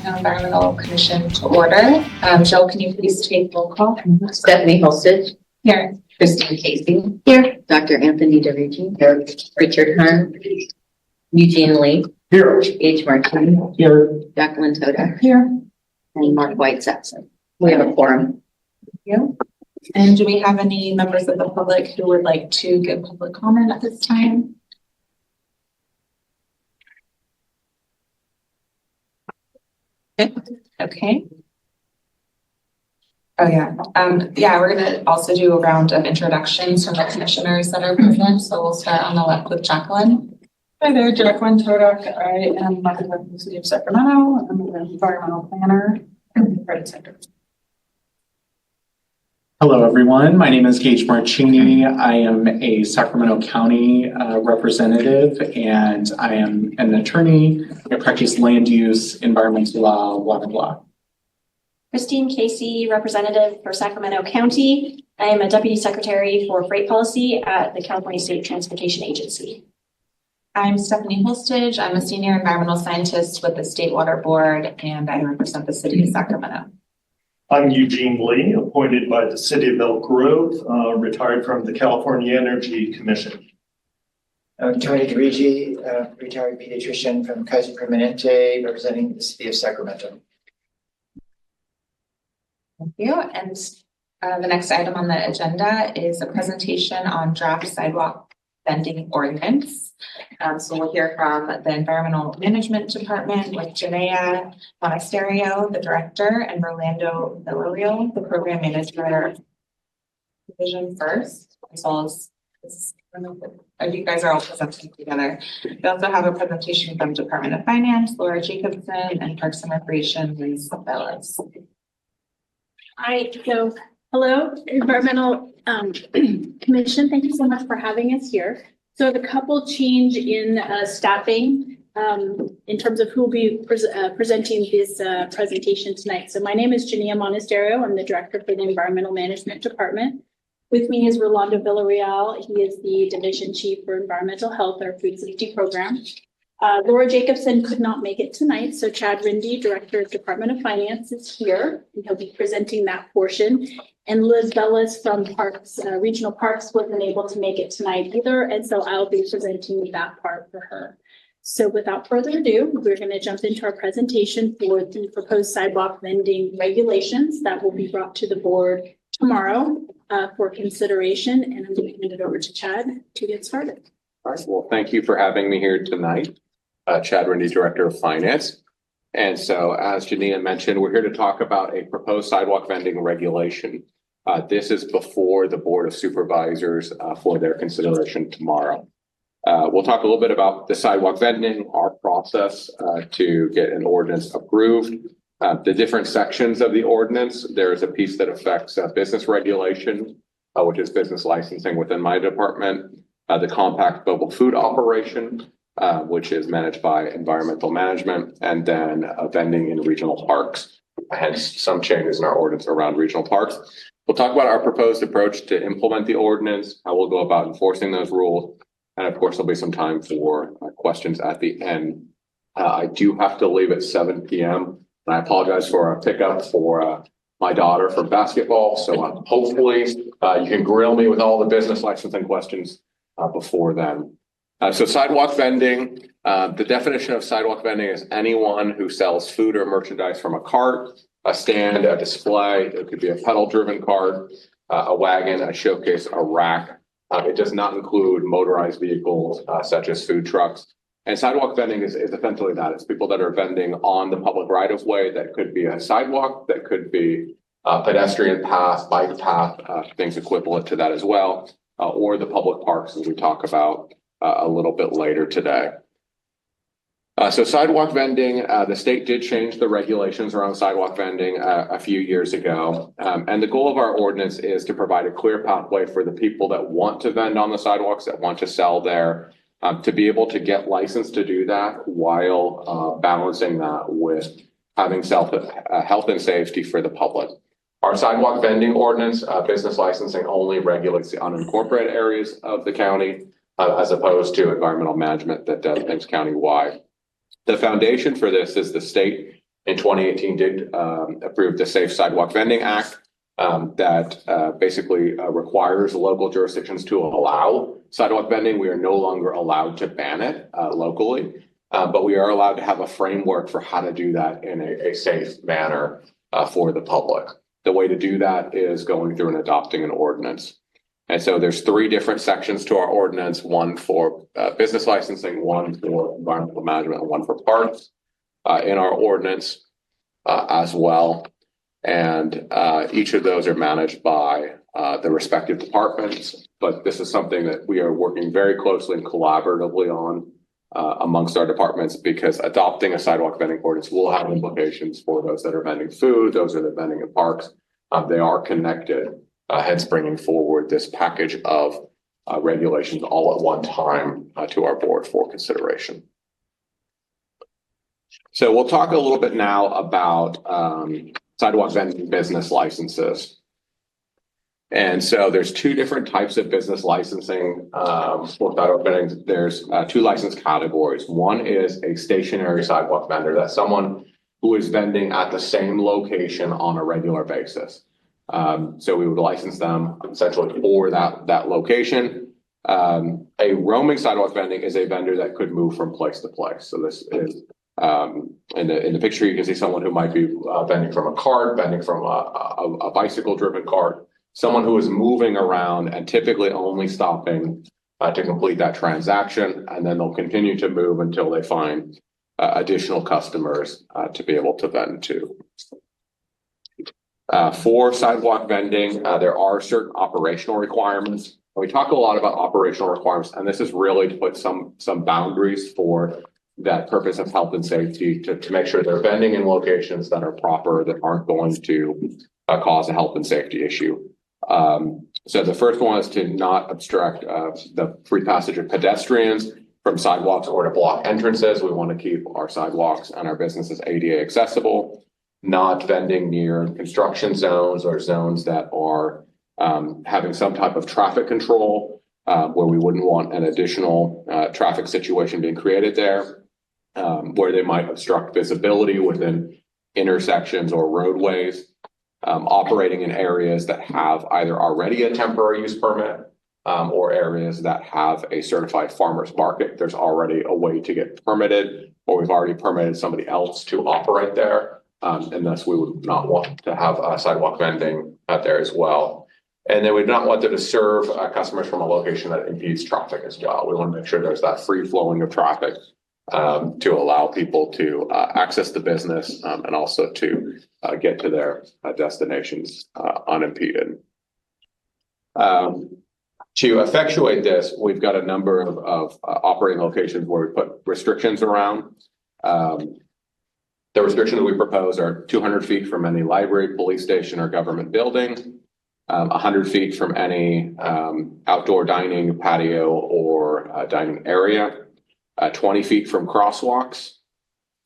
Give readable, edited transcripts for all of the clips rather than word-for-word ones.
Sacramento Environmental Commission to order. Jill, can you please take roll call? Stephanie Holstage. Here. Christine Casey. Here. Dr. Anthony DeRicci. Here. Richard Hunt. Eugene Lee. Here. H. Martin. Here. Jacqueline Toda. Here. And Mark White's absent. We have a quorum. Thank you. And do we have any members of the public who would like to give public comment at this time? Okay. Oh yeah. We're gonna also do a round of introductions from the commissioners that are present. So we'll start on the left with Jacqueline. Hi there, Jacqueline Todak. I am from the city of Sacramento. I'm an environmental planner in the private sector. Hello, everyone. My name is Gage Marchini. I am a Sacramento County representative, and I am an attorney. I practice land use, environmental law, water law. Christine Casey, representative for Sacramento County. I am a deputy secretary for freight policy at the California State Transportation Agency. I'm Stephanie Holstage. I'm a senior environmental scientist with the State Water Board, and I represent the city of Sacramento. I'm Eugene Lee, appointed by the city of Elk Grove, retired from the California Energy Commission. I'm Tony DeRicci, retired pediatrician from Kaiser Permanente, representing the city of Sacramento. Thank you. And the next item on the agenda is a presentation on draft sidewalk vending ordinance. So we'll hear from the Environmental Management Department with Janea Monasterio, the director, and Rolando Villarreal, the program manager. Division first, as well as you guys are all presenting together. We also have a presentation from Department of Finance, Laura Jacobson, and Parks and Recreation, Liz Bellis. All right, so hello, Environmental Commission. Thank you so much for having us here. So the couple change in staffing in terms of who will be presenting this presentation tonight. So my name is Janea Monasterio. I'm the director for the Environmental Management Department. With me is Rolando Villarreal. He is the division chief for environmental health, our food safety program. Laura Jacobson could not make it tonight, so Chad Rindy, Director of Department of Finance, is here, and he'll be presenting that portion. And Liz Bellis from Parks, Regional Parks, wasn't able to make it tonight either, and so I'll be presenting that part for her. So without further ado, we're going to jump into our presentation for the proposed sidewalk vending regulations that will be brought to the board tomorrow for consideration, and I'm going to hand it over to Chad to get started. All right, well, thank you for having me here tonight. Chad Rindy, Director of Finance. And so as Janea mentioned, we're here to talk about a proposed sidewalk vending regulation. This is before the Board of Supervisors for their consideration tomorrow. We'll talk a little bit about the sidewalk vending, our process to get an ordinance approved. The different sections of the ordinance, there is a piece that affects business regulation, which is business licensing within my department. The compact mobile food operation, which is managed by environmental management, and then vending in regional parks, hence some changes in our ordinance around regional parks. We'll talk about our proposed approach to implement the ordinance, how we'll go about enforcing those rules, and of course, there'll be some time for questions at the end. I do have to leave at 7 p.m. and I apologize for a pickup for my daughter for basketball. So hopefully you can grill me with all the business licensing questions before then. So sidewalk vending, the definition of sidewalk vending is anyone who sells food or merchandise from a cart, a stand, a display. It could be a pedal driven cart, a wagon, a showcase, a rack. It does not include motorized vehicles such as food trucks. And sidewalk vending is essentially that. It's people that are vending on the public right of way. That could be a sidewalk, that could be a pedestrian path, bike path, things equivalent to that as well. Or the public parks, as we talk about a little bit later today. So sidewalk vending, the state did change the regulations around sidewalk vending a few years ago. And the goal of our ordinance is to provide a clear pathway for the people that want to vend on the sidewalks, that want to sell there, to be able to get licensed to do that while balancing that with having health and safety for the public. Our sidewalk vending ordinance, business licensing only regulates the unincorporated areas of the county, as opposed to environmental management that does things countywide. The foundation for this is the state in 2018 did approve the Safe Sidewalk Vending Act that basically requires local jurisdictions to allow sidewalk vending. We are no longer allowed to ban it locally, but we are allowed to have a framework for how to do that in a safe manner for the public. The way to do that is going through and adopting an ordinance. And so there's 3 different sections to our ordinance, one for business licensing, one for environmental management, and one for parks in our ordinance as well. And each of those are managed by the respective departments. But this is something that we are working very closely and collaboratively on amongst our departments, because adopting a sidewalk vending ordinance will have implications for those that are vending food, those that are vending in parks. They are connected, hence bringing forward this package of regulations all at one time to our board for consideration. So we'll talk a little bit now about sidewalk vending business licenses. And so there's 2 different types of business licensing for sidewalk vending. There's 2 license categories. One is a stationary sidewalk vendor. That's someone who is vending at the same location on a regular basis. So we would license them essentially for that location. A roaming sidewalk vending is a vendor that could move from place to place. So this is in the picture, you can see someone who might be vending from a cart, vending from a bicycle-driven cart. Someone who is moving around and typically only stopping to complete that transaction, and then they'll continue to move until they find additional customers to be able to vend to. For sidewalk vending, there are certain operational requirements. We talk a lot about operational requirements, and this is really to put some boundaries for that purpose of health and safety to make sure they're vending in locations that are proper, that aren't going to cause a health and safety issue. So the first one is to not obstruct the free passage of pedestrians from sidewalks or to block entrances. We want to keep our sidewalks and our businesses ADA accessible, not vending near construction zones or zones that are having some type of traffic control, where we wouldn't want an additional traffic situation being created there, where they might obstruct visibility within intersections or roadways. Operating in areas that have either already a temporary use permit or areas that have a certified farmers market. There's already a way to get permitted, or we've already permitted somebody else to operate there. And thus we would not want to have sidewalk vending out there as well. And then we'd not want them to serve customers from a location that impedes traffic as well. We want to make sure there's that free flowing of traffic to allow people to access the business and also to get to their destinations unimpeded. To effectuate this, we've got a number of operating locations where we put restrictions around. The restrictions we propose are 200 feet from any library, police station, or government building, 100 feet from any outdoor dining, patio, or dining area, 20 feet from crosswalks,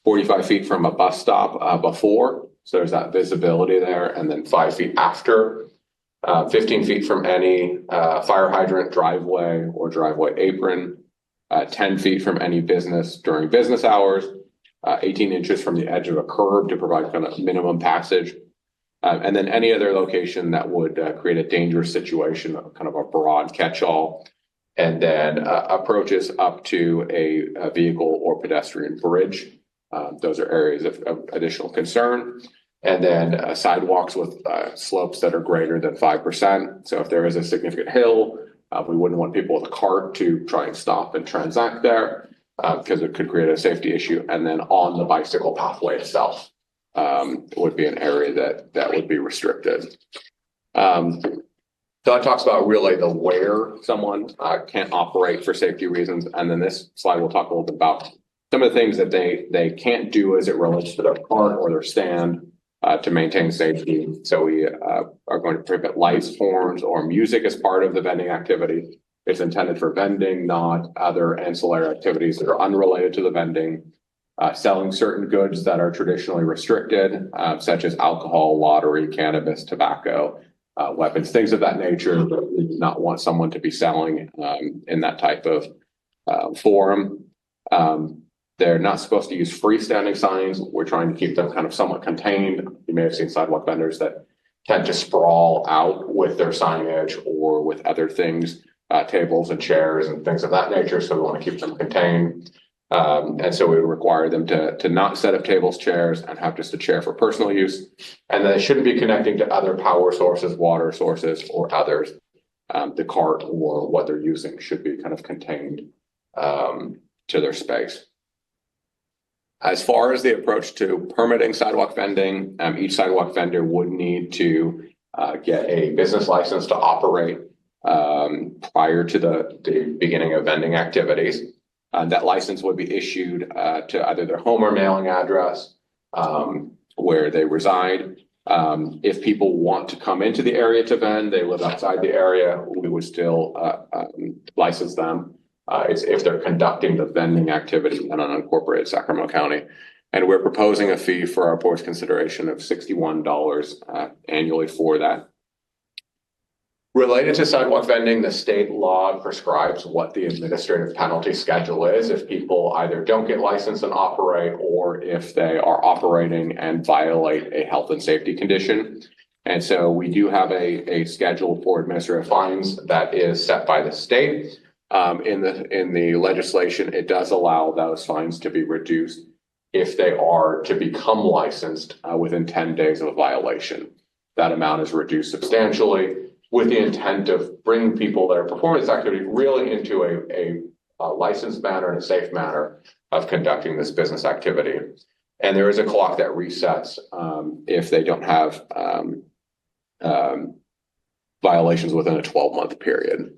45 feet from a bus stop before, so there's that visibility there, and then 5 feet after, 15 feet from any fire hydrant, driveway, or driveway apron, 10 feet from any business during business hours, 18 inches from the edge of a curb to provide kind of minimum passage, and then any other location that would create a dangerous situation, kind of a broad catch-all, and then approaches up to a vehicle or pedestrian bridge. Those are areas of additional concern. And then sidewalks with slopes that are greater than 5%. So if there is a significant hill, we wouldn't want people with a cart to try and stop and transact there because it could create a safety issue. And then on the bicycle pathway itself would be an area that would be restricted. So it talks about really the where someone can't operate for safety reasons. And then this slide will talk a little bit about some of the things that they can't do as it relates to their cart or their stand to maintain safety. So we are going to prohibit lights, horns, or music as part of the vending activity. It's intended for vending, not other ancillary activities that are unrelated to the vending. Selling certain goods that are traditionally restricted, such as alcohol, lottery, cannabis, tobacco, weapons, things of that nature that we do not want someone to be selling in that type of forum. They're not supposed to use freestanding signs. We're trying to keep them kind of somewhat contained. You may have seen sidewalk vendors that tend to sprawl out with their signage or with other things, tables and chairs and things of that nature. So we want to keep them contained. And so we require them to not set up tables, chairs, and have just a chair for personal use. And they shouldn't be connecting to other power sources, water sources, or others. The cart or what they're using should be kind of contained to their space. As far as the approach to permitting sidewalk vending, each sidewalk vendor would need to get a business license to operate prior to the beginning of vending activities. That license would be issued to either their home or mailing address where they reside. If people want to come into the area to vend, they live outside the area, we would still license them. It's if they're conducting the vending activity in an unincorporated Sacramento County. And we're proposing a fee for our board's consideration of $61 annually for that. Related to sidewalk vending, the state law prescribes what the administrative penalty schedule is if people either don't get licensed and operate, or if they are operating and violate a health and safety condition. And so we do have a schedule for administrative fines that is set by the state. In the legislation, it does allow those fines to be reduced if they are to become licensed within 10 days of a violation. That amount is reduced substantially, with the intent of bringing people that are performing this activity really into a licensed manner and a safe manner of conducting this business activity. And there is a clock that resets if they don't have violations within a 12-month period.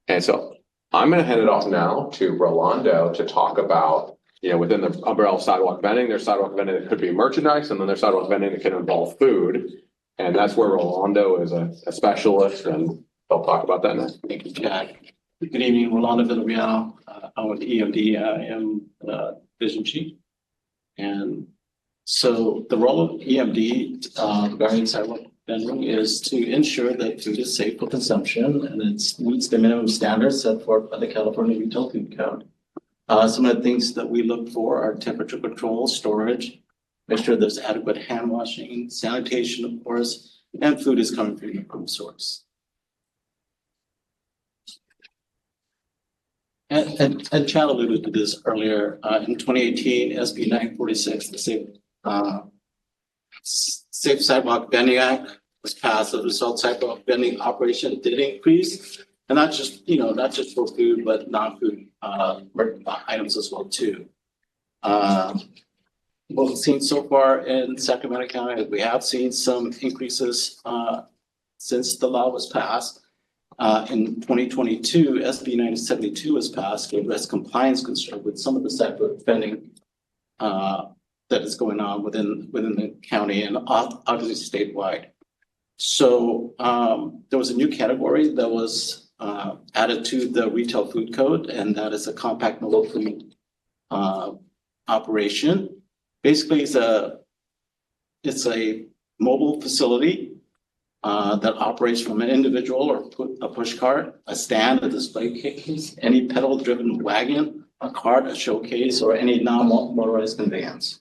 And so I'm going to hand it off now to Rolando to talk about, within the umbrella of sidewalk vending, there's sidewalk vending that could be merchandise, and then there's sidewalk vending that can involve food. And that's where Rolando is a specialist, and they'll talk about that next. Thank you, Chad. Good evening, Rolando Villareal. I'm with EMD. I am the division chief. And so the role of EMD regarding sidewalk vending is to ensure that food is safe for consumption and it meets the minimum standards set forth by the California Retail Food Code. Some of the things that we look for are temperature control, storage, make sure there's adequate hand washing, sanitation, of course, and food is coming from the approved source. And Chad alluded to this earlier. In 2018, SB 946, the Safe Sidewalk Vending Act was passed. As a result, sidewalk vending operation did increase, and not just for food, but non-food items as well too. What we've seen so far in Sacramento County, we have seen some increases since the law was passed. In 2022, SB 972 was passed to address compliance concerns with some of the sidewalk vending that is going on within the county and obviously statewide. So there was a new category that was added to the retail food code, and that is a compact mobile food operation. Basically, it's a mobile facility that operates from an individual or a push cart, a stand, a display case, any pedal-driven wagon, a cart, a showcase, or any non-motorized conveyance.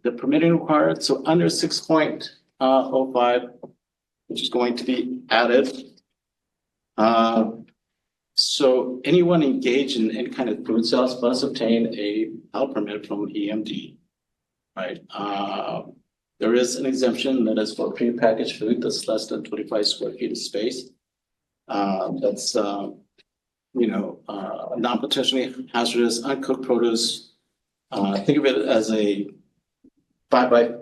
The permitting required, so under 6.05, which is going to be added. So anyone engaged in any kind of food sales must obtain a health permit from EMD, right? There is an exemption that is for prepackaged food that's less than 25 square feet of space. That's non-potentially hazardous, uncooked produce. Think of it as a 5 by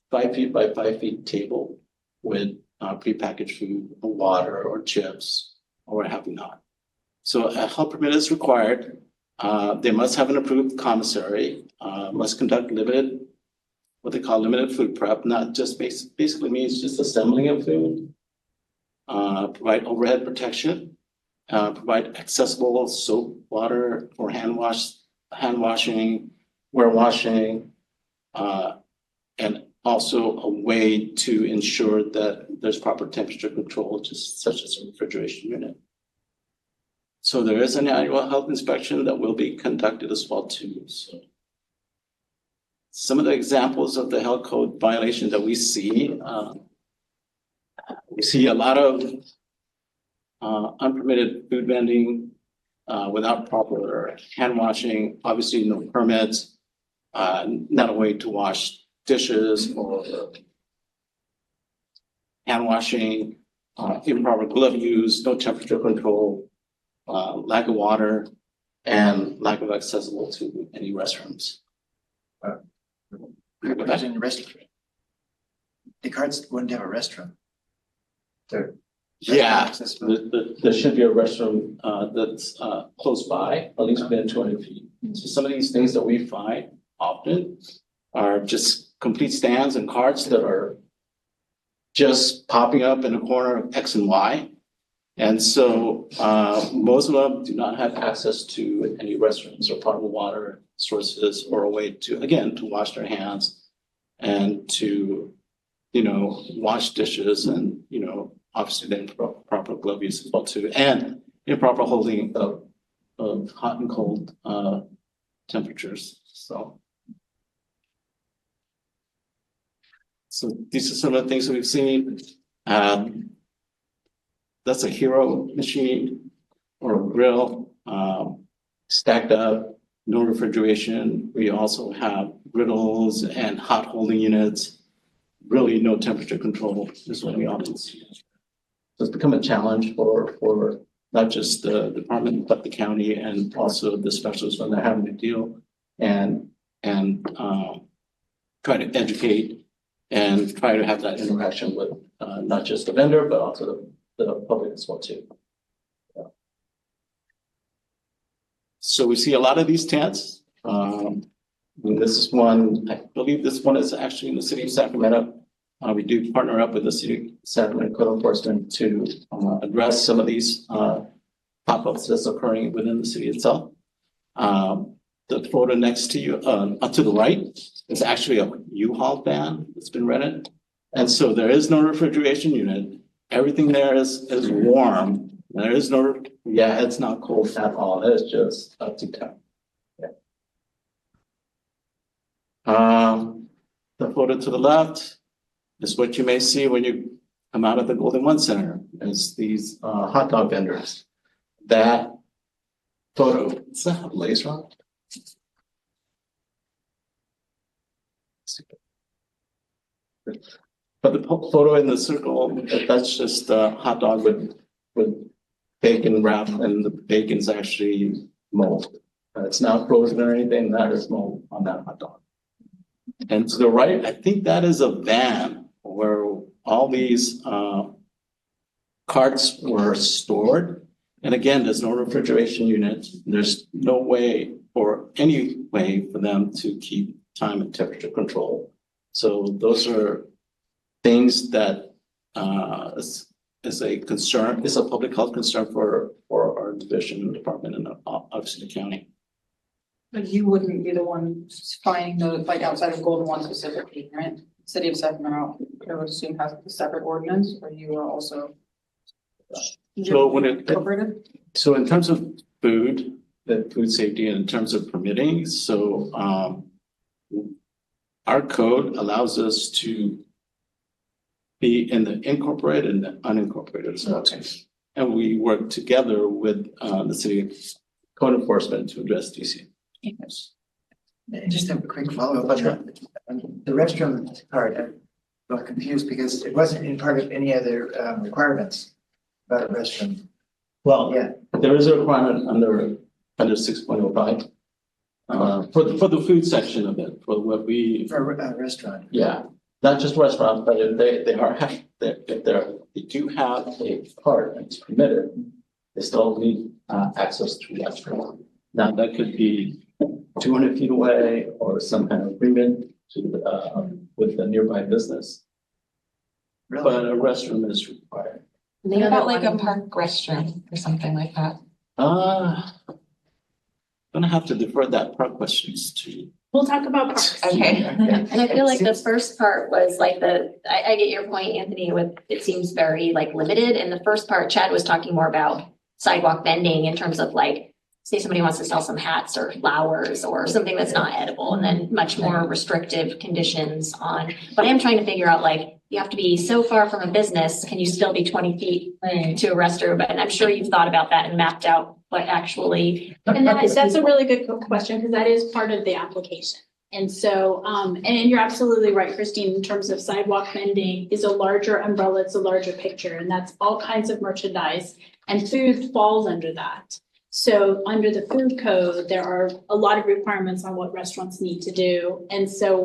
5 feet by 5 feet table with prepackaged food, or water, or chips, or what have you not. So a health permit is required. They must have an approved commissary, must conduct what they call limited food prep, not just basically means just assembling of food, provide overhead protection, provide accessible soap, water for hand washing, washing, and also a way to ensure that there's proper temperature control, such as a refrigeration unit. So there is an annual health inspection that will be conducted as well too, so. Some of the examples of the health code violations that we see a lot of unpermitted food vending without proper hand washing, obviously no permits, not a way to wash dishes or hand washing, improper glove use, no temperature control, lack of water, and lack of accessible to any restrooms. Imagine a restaurant. The carts wouldn't have a restroom. They're. Yeah, accessible. there should be a restroom that's close by, at least within 200 feet. So some of these things that we find often are just complete stands and carts that are just popping up in the corner of X and Y. And so most of them do not have access to any restrooms or potable water sources or a way to, again, to wash their hands and to, wash dishes and, obviously then proper glove use as well too, and improper holding of hot and cold temperatures. So these are some of the things that we've seen. That's a hero machine or a grill, stacked up, no refrigeration. We also have griddles and hot holding units. Really no temperature control is what we often see. So it's become a challenge for not just the department, but the county and also the specialists when they're having to deal and try to educate and try to have that interaction with not just the vendor, but also the public as well too. Yeah. So we see a lot of these tents. This is one, I believe this one is actually in the city of Sacramento. We do partner up with the city of Sacramento code enforcement to address some of these pop-ups that's occurring within the city itself. The photo next to you, to the right, is actually a U-Haul van that's been rented. And so there is no refrigeration unit. Everything there is warm. There is no, it's not cold at all. It's just up to temp. Yeah. The photo to the left is what you may see when you come out of the Golden One Center. It's these hot dog vendors. That photo, is that a laser on? But the photo in the circle, that's just a hot dog with bacon wrap, and the bacon's actually mold. It's not frozen or anything, that is mold on that hot dog. And to the right, I think that is a van where all these carts were stored. And again, there's no refrigeration unit. There's no way or any way for them to keep time and temperature control. So those are things that is a concern, is a public health concern for our division and department and obviously the county. But you wouldn't be the one finding those, like outside of Golden One specifically, right? City of Sacramento, I would assume has a separate ordinance, or you are also. So when Incorporated? So in terms of food, the food safety and in terms of permitting, so our code allows us to be in the incorporated and the unincorporated zones. And we work together with the city code enforcement to address DC. Yes. Just a quick follow-up on the restroom part. I'm a little confused because it wasn't in part of any other requirements about a restroom. Well, Yeah. there is a requirement under 6.05 for the food section of it, for what we. For a restaurant. Yeah, not just restaurants, but if they do have a cart that's permitted, they still need access to the restaurant. Now that could be 200 feet away or some kind of agreement to with the nearby business. Really? But a restroom is required. Think about like a park restroom or something like that. Gonna have to defer that part questions to. We'll talk about parks. Okay. And I feel like the first part was like I get your point, Anthony, with it seems very like limited. And the first part, Chad was talking more about sidewalk vending in terms of like, say somebody wants to sell some hats or flowers or something that's not edible, and then much more restrictive conditions on, but I am trying to figure out like, you have to be so far from a business, can you still be 20 feet to a restroom? And I'm sure you've thought about that and mapped out what actually. And that's a really good question, because that is part of the application. And so, and you're absolutely right, Christine, in terms of sidewalk vending is a larger umbrella, it's a larger picture, and that's all kinds of merchandise, and food falls under that. So under the food code, there are a lot of requirements on what restaurants need to do. And so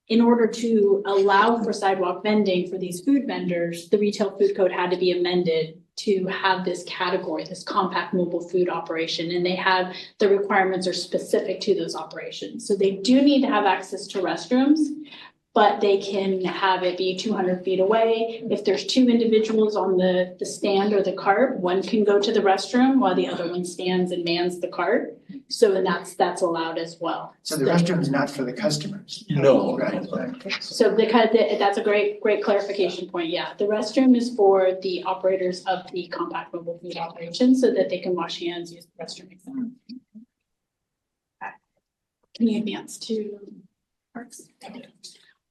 in order to allow for sidewalk vending for these food vendors, the retail food code had to be amended to have this category, this compact mobile food operation, and the requirements are specific to those operations. So they do need to have access to restrooms, but they can have it be 200 feet away. If there's two individuals on the stand or the cart, one can go to the restroom while the other one stands and mans the cart. So and that's allowed as well. So the restroom is not for the customers? No. Right. So that's a great clarification point. Yeah, the restroom is for the operators of the compact mobile food operation so that they can wash hands, use the restroom, etc. Okay. Can you advance to parks?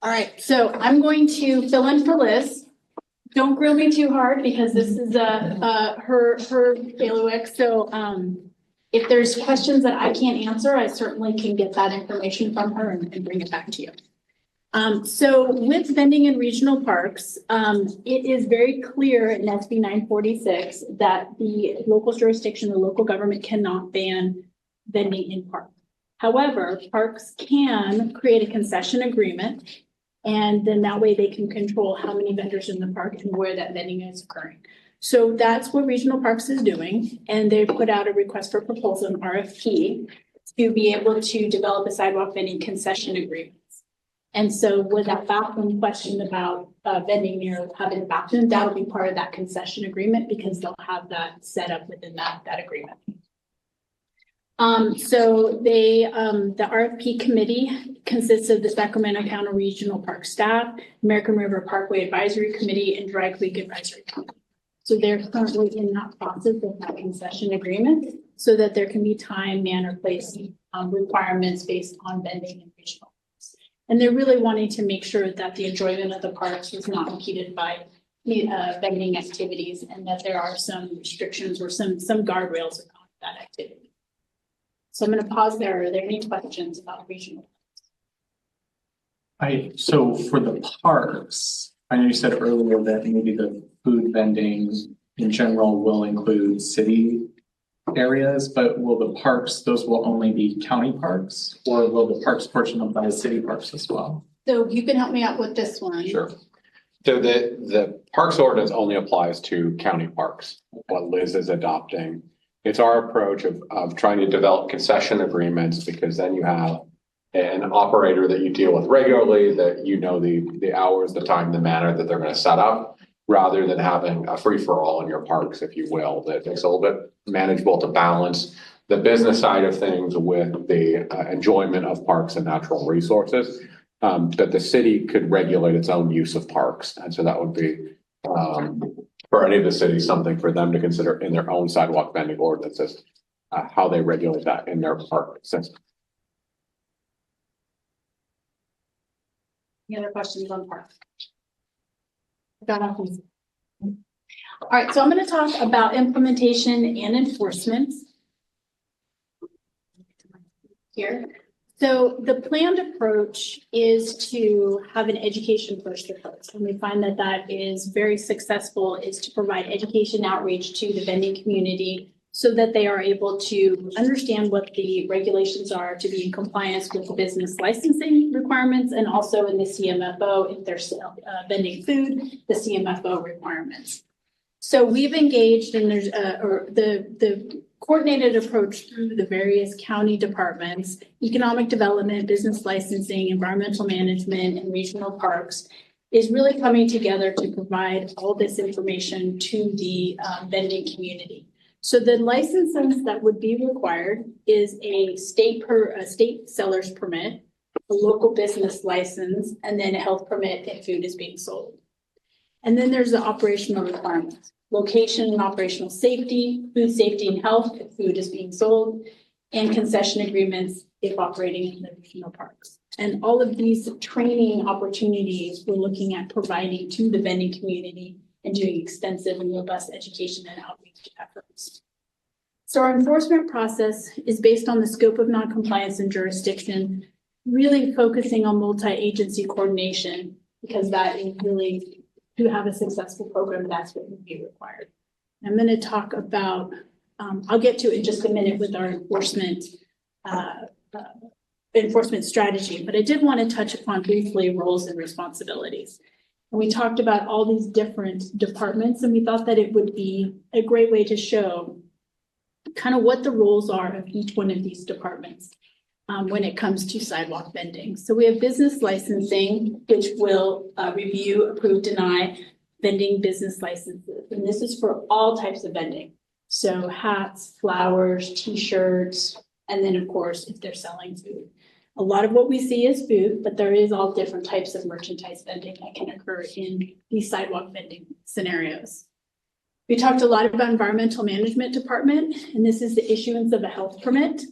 All right, so I'm going to fill in for Liz. Don't grill me too hard because this is her bailiwick. So if there's questions that I can't answer, I certainly can get that information from her and bring it back to you. So with vending in regional parks, it is very clear in SB 946 that the local jurisdiction or local government cannot ban vending in parks. However, parks can create a concession agreement, and then that way they can control how many vendors in the park and where that vending is occurring. So that's what Regional Parks is doing, and they put out a request for proposal, an RFP, to be able to develop a sidewalk vending concession agreements. And so with that bathroom question about vending near having a bathroom, that'll be part of that concession agreement because they'll have that set up within that agreement. So the RFP committee consists of the Sacramento County Regional Park staff, American River Parkway Advisory Committee, and Dry Creek Advisory Committee. So they're currently in that process of that concession agreement so that there can be time, manner, place, requirements based on vending and regional parks. And they're really wanting to make sure that the enjoyment of the parks is not impeded by vending activities and that there are some restrictions or some guardrails around that activity. So I'm going to pause there. Are there any questions about regional? So for the parks, I know you said earlier that maybe the food vending in general will include city areas, but will the parks, those will only be county parks, or will the parks portion of that be city parks as well? So you can help me out with this one. Sure. So the parks ordinance only applies to county parks, what Liz is adopting. It's our approach of trying to develop concession agreements because then you have an operator that you deal with regularly, that you know the hours, the time, the manner that they're going to set up, rather than having a free-for-all in your parks, if you will. That makes it a little bit manageable to balance the business side of things with the enjoyment of parks and natural resources. That the city could regulate its own use of parks. And so that would be for any of the cities, something for them to consider in their own sidewalk vending ordinances, how they regulate that in their park system. Any other questions on parks? All right, so I'm going to talk about implementation and enforcement here. So the planned approach is to have an education first approach. And we find that that is very successful, is to provide education outreach to the vending community so that they are able to understand what the regulations are to be in compliance with the business licensing requirements and also in the CMFO, if they're vending food, the CMFO requirements. So we've engaged and there's the coordinated approach through the various county departments, economic development, business licensing, environmental management, and regional parks is really coming together to provide all this information to the vending community. So the licenses that would be required is a state seller's permit, a local business license, and then a health permit if food is being sold. And then there's the operational requirements. location and operational safety, food safety and health if food is being sold, and concession agreements if operating in the regional parks. And all of these training opportunities we're looking at providing to the vending community and doing extensive and robust education and outreach efforts. So our enforcement process is based on the scope of noncompliance and jurisdiction, really focusing on multi-agency coordination, because that is really, to have a successful program, that's what would be required. I'm going to talk about, I'll get to it in just a minute with our enforcement strategy, but I did want to touch upon briefly roles and responsibilities. And we talked about all these different departments, and we thought that it would be a great way to show kind of what the roles are of each one of these departments when it comes to sidewalk vending. So we have business licensing, which will review, approve, deny vending business licenses. And this is for all types of vending. So hats, flowers, t-shirts, and then of course, if they're selling food. A lot of what we see is food, but there is all different types of merchandise vending that can occur in these sidewalk vending scenarios. We talked a lot about environmental management department, and this is the issuance of a health permit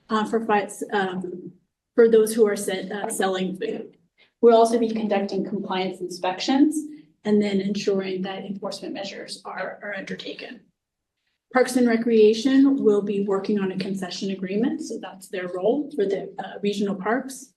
for those who are selling food. We'll also be conducting compliance inspections and then ensuring that enforcement measures are undertaken. Parks and Recreation will be working on a concession agreement, so that's their role for the regional parks.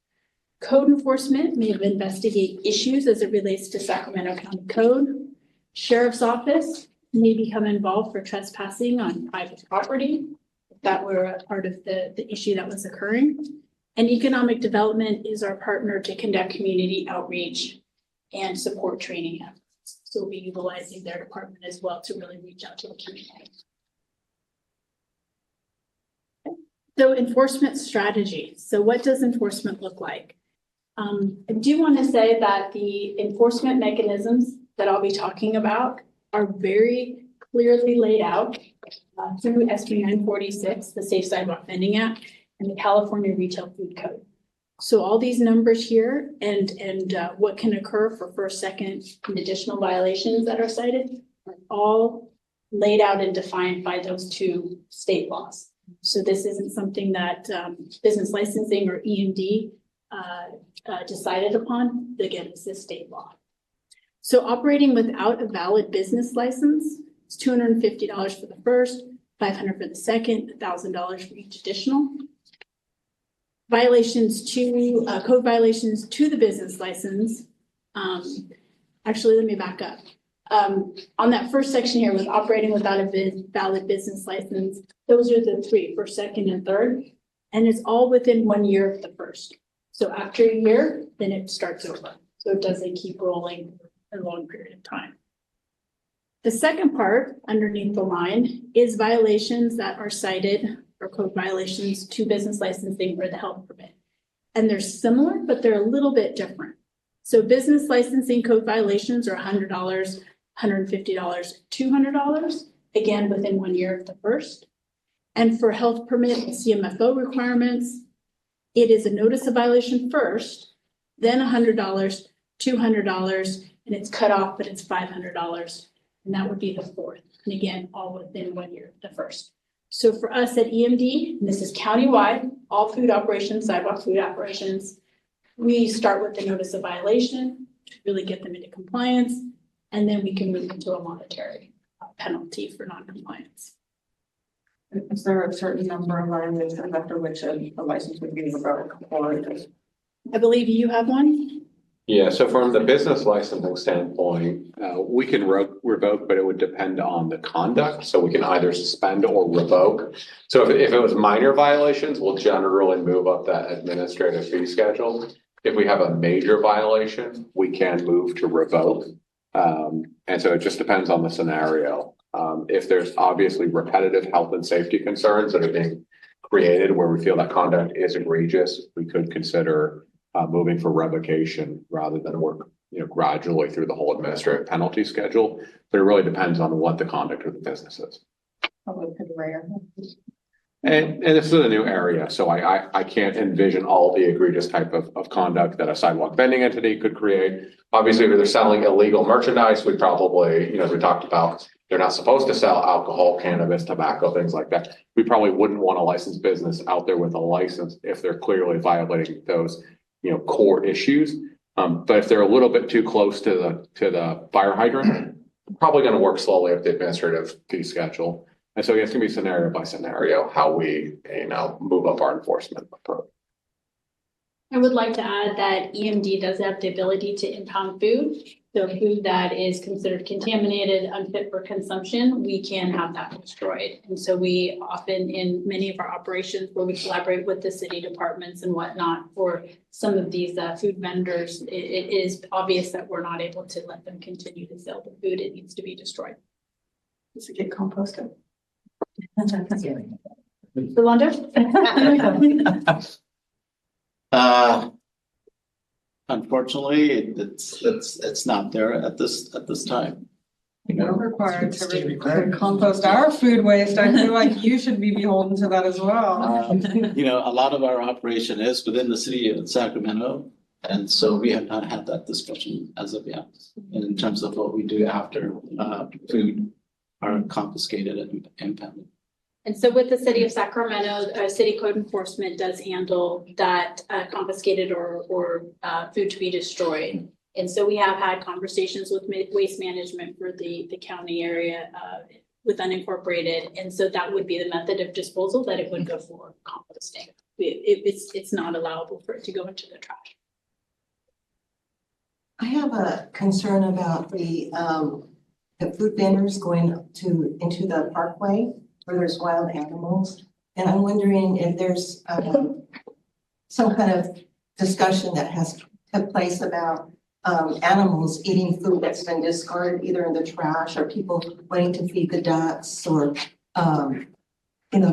Code enforcement may investigate issues as it relates to Sacramento County Code. Sheriff's Office may become involved for trespassing on private property, if that were a part of the issue that was occurring. And Economic Development is our partner to conduct community outreach and support training efforts. So we'll be utilizing their department as well to really reach out to the community. So enforcement strategy. So what does enforcement look like? I do want to say that the enforcement mechanisms that I'll be talking about are very clearly laid out through SB 946, the Safe Sidewalk Vending Act, and the California Retail Food Code. So all these numbers here and what can occur for first, second, and additional violations that are cited are all laid out and defined by those two state laws. So this isn't something that business licensing or EMD decided upon. Again, it's the state law. So operating without a valid business license is $250 for the first, $500 for the second, $1,000 for each additional. Violations to code violations to the business license. Actually, let me back up. On that first section here with operating without a valid business license, those are the three, first, second, and third. And it's all within 1 year of the first. So after a year, then it starts over. So it doesn't keep rolling for a long period of time. The second part underneath the line is violations that are cited or code violations to business licensing or the health permit. And they're similar, but they're a little bit different. So business licensing code violations are $100, $150, $200, again, within 1 year of the first. And for health permit and CMFO requirements, it is a notice of violation first, then $100, $200, and it's cut off, but it's $500. And that would be the fourth. And again, all within 1 year of the first. So for us at EMD, and this is countywide, all food operations, sidewalk food operations, we start with the notice of violation to really get them into compliance, and then we can move into a monetary penalty for non-compliance. Is there a certain number of violations after which a license would be revoked? Or I believe you have one. Yeah, so from the business licensing standpoint, we can revoke, but it would depend on the conduct. So we can either suspend or revoke. So if it was minor violations, we'll generally move up that administrative fee schedule. If we have a major violation, we can move to revoke. And so it just depends on the scenario. If there's obviously repetitive health and safety concerns that are being created where we feel that conduct is egregious, we could consider moving for revocation rather than work, gradually through the whole administrative penalty schedule. But it really depends on what the conduct of the business is. And this is a new area, so I can't envision all the egregious type of conduct that a sidewalk vending entity could create. Obviously, if they're selling illegal merchandise, we probably, as we talked about, They're not supposed to sell alcohol, cannabis, tobacco, things like that. We probably wouldn't want a licensed business out there with a license if they're clearly violating those, core issues. But if they're a little bit too close to the fire hydrant, probably going to work slowly up the administrative fee schedule. And so it's going to be scenario by scenario how we, move up our enforcement approach. I would like to add that EMD does have the ability to impound food. So food that is considered contaminated, unfit for consumption, we can have that destroyed. And so we often, in many of our operations where we collaborate with the city departments and whatnot for some of these food vendors, it is obvious that we're not able to let them continue to sell the food. It needs to be destroyed. Does it get composted? Rolando? Unfortunately, it's not there at this time. We're required to State required. compost our food waste. I feel like you should be beholden to that as well. A lot of our operation is within the city of Sacramento. And so we have not had that discussion as of yet in terms of what we do after food are confiscated and impounded. And so with the city of Sacramento, city code enforcement does handle that confiscated or food to be destroyed. And so we have had conversations with waste management for the county area with unincorporated. And so that would be the method of disposal that it would go for composting. It's not allowable for it to go into the trash. I have a concern about the food vendors going into the parkway where there's wild animals. And I'm wondering if there's some kind of discussion that has took place about animals eating food that's been discarded either in the trash or people wanting to feed the ducks or,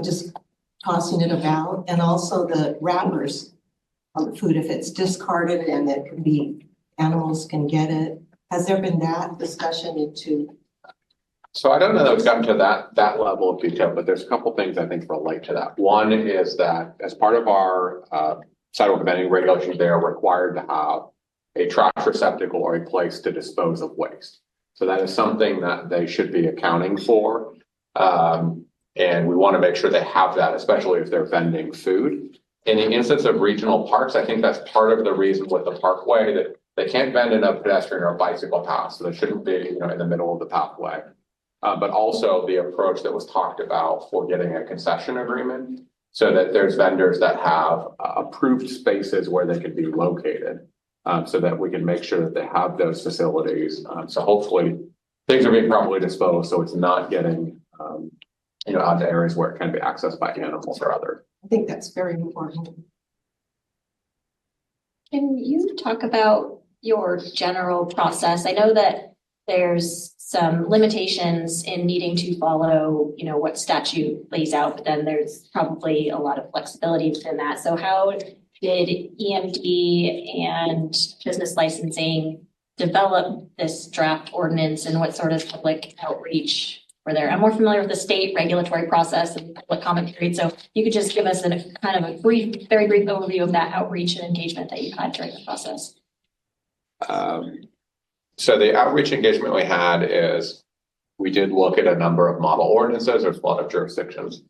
just tossing it about. And also the wrappers on the food, if it's discarded and it could be, animals can get it. Has there been that discussion into? So I don't know that we've gotten to that level of detail, but there's a couple things I think relate to that. One is that as part of our sidewalk vending regulations, they are required to have a trash receptacle or a place to dispose of waste. So that is something that they should be accounting for. And we want to make sure they have that, especially if they're vending food. In the instance of regional parks, I think that's part of the reason with the parkway that they can't vend in a pedestrian or bicycle path. So they shouldn't be, in the middle of the pathway. But also the approach that was talked about for getting a concession agreement so that there's vendors that have approved spaces where they could be located so that we can make sure that they have those facilities. So hopefully things are being properly disposed so it's not getting, out to areas where it can be accessed by animals or others. I think that's very important. Can you talk about your general process? I know that there's some limitations in needing to follow, what statute lays out, but then there's probably a lot of flexibility within that. So how did EMD and business licensing develop this draft ordinance and what sort of public outreach were there? I'm more familiar with the state regulatory process and public comment period. So you could just give us a kind of a very brief overview of that outreach and engagement that you had during the process. So the outreach engagement we had is we did look at a number of model ordinances. There's a lot of jurisdictions,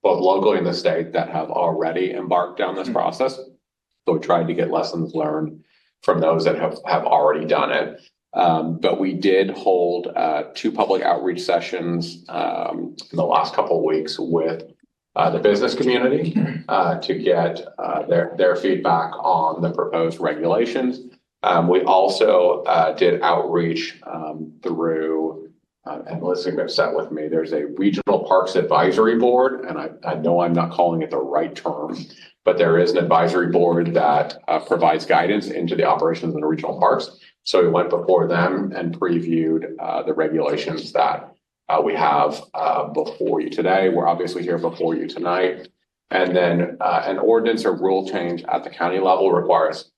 both locally in the state, that have already embarked down this process. So we tried to get lessons learned from those that have already done it. But we did hold 2 public outreach sessions in the last couple of weeks with the business community to get their feedback on the proposed regulations. We also did outreach through, and Melissa got set with me, there's a regional parks advisory board, and I know I'm not calling it the right term, but there is an advisory board that provides guidance into the operations of the regional parks. So we went before them and previewed the regulations that we have before you today. We're obviously here before you tonight. And then an ordinance or rule change at the county level requires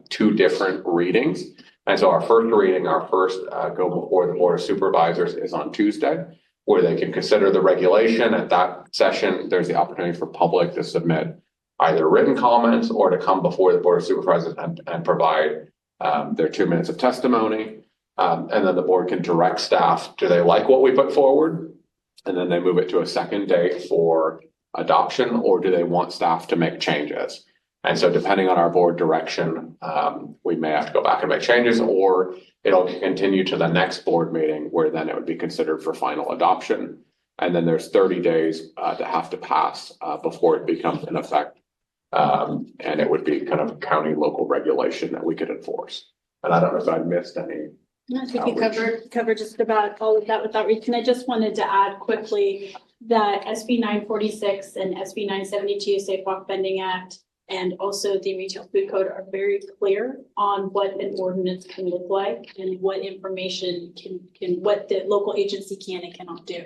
2 different readings. And so our first reading, go before the Board of Supervisors is on Tuesday, where they can consider the regulation. At that session, there's the opportunity for public to submit either written comments or to come before the Board of Supervisors and provide their 2 minutes of testimony. And then the board can direct staff, do they like what we put forward? And then they move it to a second date for adoption, or do they want staff to make changes? And so depending on our board direction, we may have to go back and make changes, or it'll continue to the next board meeting where then it would be considered for final adoption. And then there's 30 days that have to pass before it becomes in effect. And it would be kind of county local regulation that we could enforce. And I don't know if I missed any. I think you covered just about all of that with outreach. And I just wanted to add quickly that SB 946 and SB 972 Safe Walk Vending Act and also the Retail Food Code are very clear on what an ordinance can look like and what information what the local agency can and cannot do.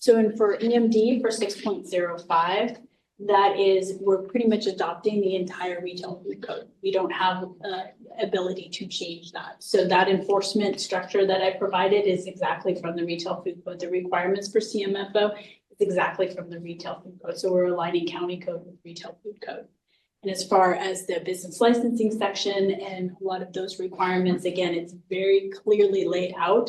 So for EMD for 6.05, that is, we're pretty much adopting the entire Retail Food Code. We don't have ability to change that. So that enforcement structure that I provided is exactly from the Retail Food Code. The requirements for CMFO is exactly from the Retail Food Code. So we're aligning county code with Retail Food Code. And as far as the business licensing section and a lot of those requirements, again, it's very clearly laid out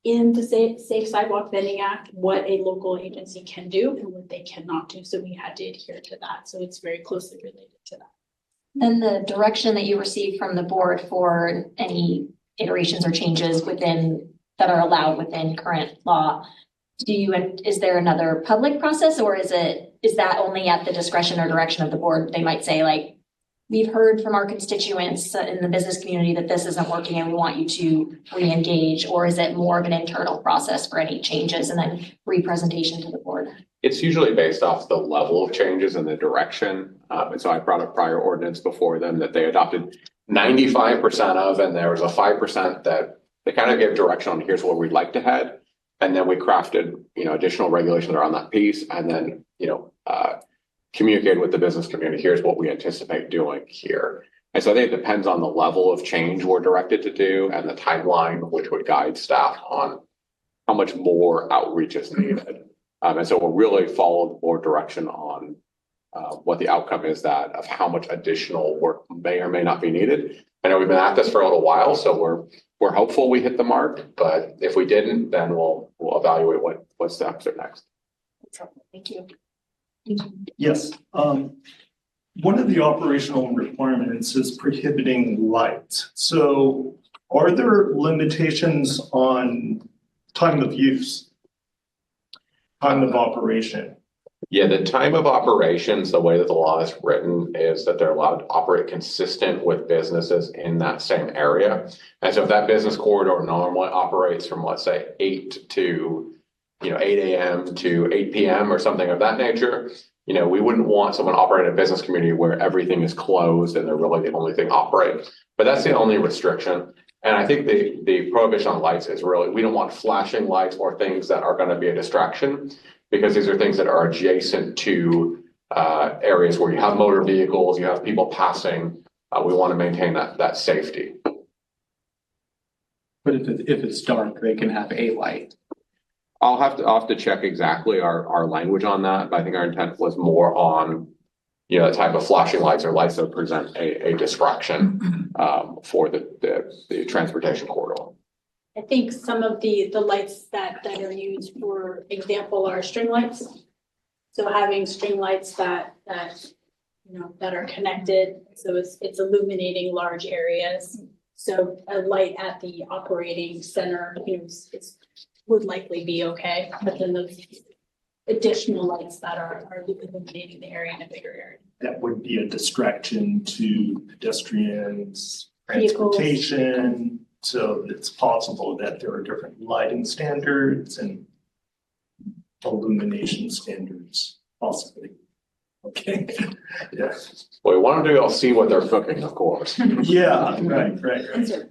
in the Safe Sidewalk Vending Act, what a local agency can do and what they cannot do. So we had to adhere to that. So it's very closely related to that. Then the direction that you receive from the board for any iterations or changes within that are allowed within current law, is there another public process, or is that only at the discretion or direction of the board? They might say, like, we've heard from our constituents in the business community that this isn't working and we want you to re-engage, or is it more of an internal process for any changes and then re-presentation to the board? It's usually based off the level of changes and the direction. And so I brought a prior ordinance before them that they adopted 95% of, and there was a 5% that they kind of gave direction on, here's where we'd like to head. And then we crafted, additional regulations around that piece, and then, communicated with the business community, here's what we anticipate doing here. And so I think it depends on the level of change we're directed to do and the timeline, which would guide staff on how much more outreach is needed. And so we'll really follow the board direction on what the outcome is of how much additional work may or may not be needed. I know we've been at this for a little while, so we're hopeful we hit the mark, but if we didn't, then we'll evaluate what steps are next. Thank you. Yes, one of the operational requirements is prohibiting light. So are there limitations on time of use, time of operation? Yeah, the time of operations, the way that the law is written is that they're allowed to operate consistent with businesses in that same area. And so if that business corridor normally operates from, let's say, 8 to 8 a.m. to 8 p.m. or something of that nature, we wouldn't want someone operating a business community where everything is closed and they're really the only thing operating. But that's the only restriction. And I think the prohibition on lights is really, we don't want flashing lights or things that are going to be a distraction, because these are things that are adjacent to areas where you have motor vehicles, you have people passing. We want to maintain that safety. But if it's dark, they can have a light. I'll have to check exactly our language on that, but I think our intent was more on, the type of flashing lights or lights that present a distraction for the transportation corridor. I think some of the lights that are used, for example, are string lights. So having string lights that are connected, so it's illuminating large areas. So a light at the operating center, would likely be okay, but then those additional lights that are illuminating the area in a bigger area. That would be a distraction to pedestrians, Vehicles. transportation. So it's possible that there are different lighting standards and illumination standards, possibly. Okay. Yeah. Well, we want them to all see what they're cooking, of course. Yeah, right.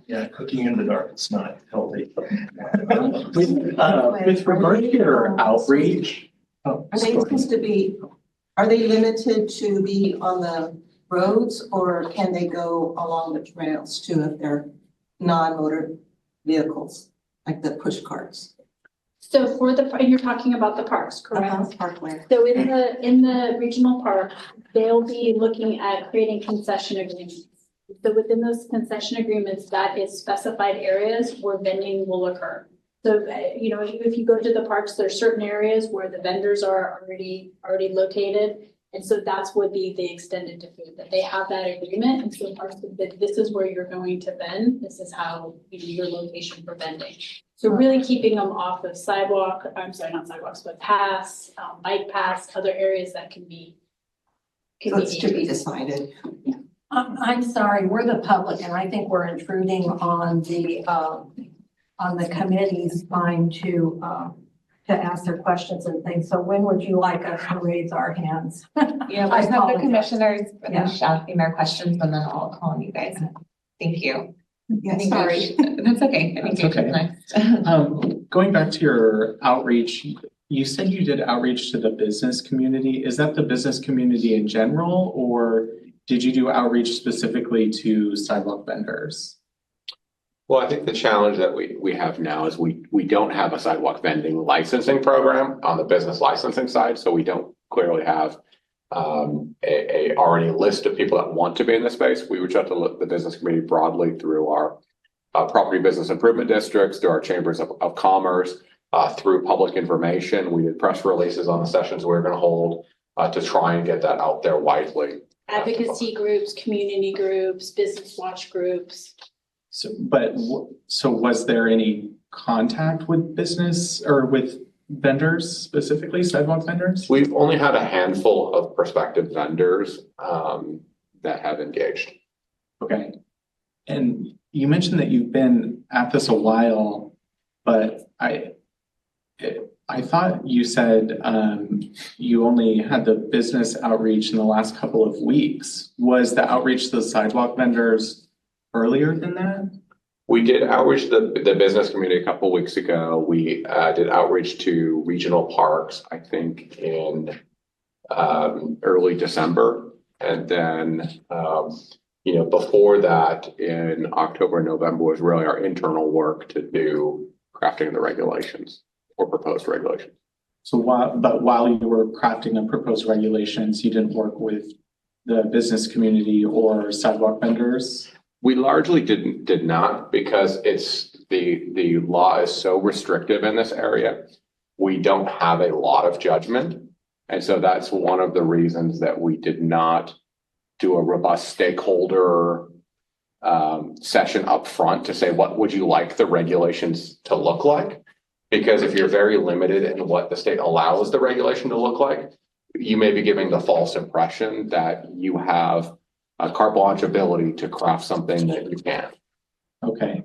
Yeah, cooking in the dark is not healthy. With regard to your outreach. Are they supposed to be, are they limited to be on the roads, or can they go along the trails too if they're non-motor vehicles, like the push carts? So you're talking about the parks, correct? Parkway. So in the regional park, they'll be looking at creating concession agreements So within those concession agreements, that is specified areas where vending will occur. So, you know, if you go to the parks, there's certain areas where the vendors are already located. And so that's would be the extended to food, that they have that agreement. And so parks, that this is where you're going to vend. This is how, you know, your location for vending. So really keeping them off of sidewalk, I'm sorry, not sidewalks, but paths, bike paths, other areas that can be. So it's to be decided. I'm sorry, we're the public and I think we're intruding on the committee's time to ask their questions and things. So when would you like us to raise our hands? Yeah, I let's have the apologize. commissioners Yeah. finish asking their questions and then I'll call on you guys. Thank you. Yeah, I think sorry. That's okay. I think That's okay. next. Going back to your outreach, you said you did outreach to the business community. Is that the business community in general, or did you do outreach specifically to sidewalk vendors? Well, I think the challenge that we have now is we don't have a sidewalk vending licensing program on the business licensing side, so we don't clearly have a already list of people that want to be in the space. We reach out to the business community broadly through our property business improvement districts, through our chambers of commerce, through public information. We did press releases on the sessions we were going to hold to try and get that out there widely. Advocacy groups, community groups, business watch groups. So was there any contact with business or with vendors, specifically sidewalk vendors? We've only had a handful of prospective vendors that have engaged. Okay. And you mentioned that you've been at this a while, but I thought you said you only had the business outreach in the last couple of weeks. Was the outreach to the sidewalk vendors earlier than that? We did outreach to the business community a couple of weeks ago. We did outreach to regional parks, I think in early December. And then, you know, before that in October and November was really our internal work to do crafting the regulations or proposed regulations. So while you were crafting the proposed regulations, you didn't work with the business community or sidewalk vendors? We largely did not, because the law is so restrictive in this area. We don't have a lot of judgment. And so that's one of the reasons that we did not do a robust stakeholder session up front to say, what would you like the regulations to look like? Because if you're very limited in what the state allows the regulation to look like, you may be giving the false impression that you have a carte blanche ability to craft something that you can't. Okay.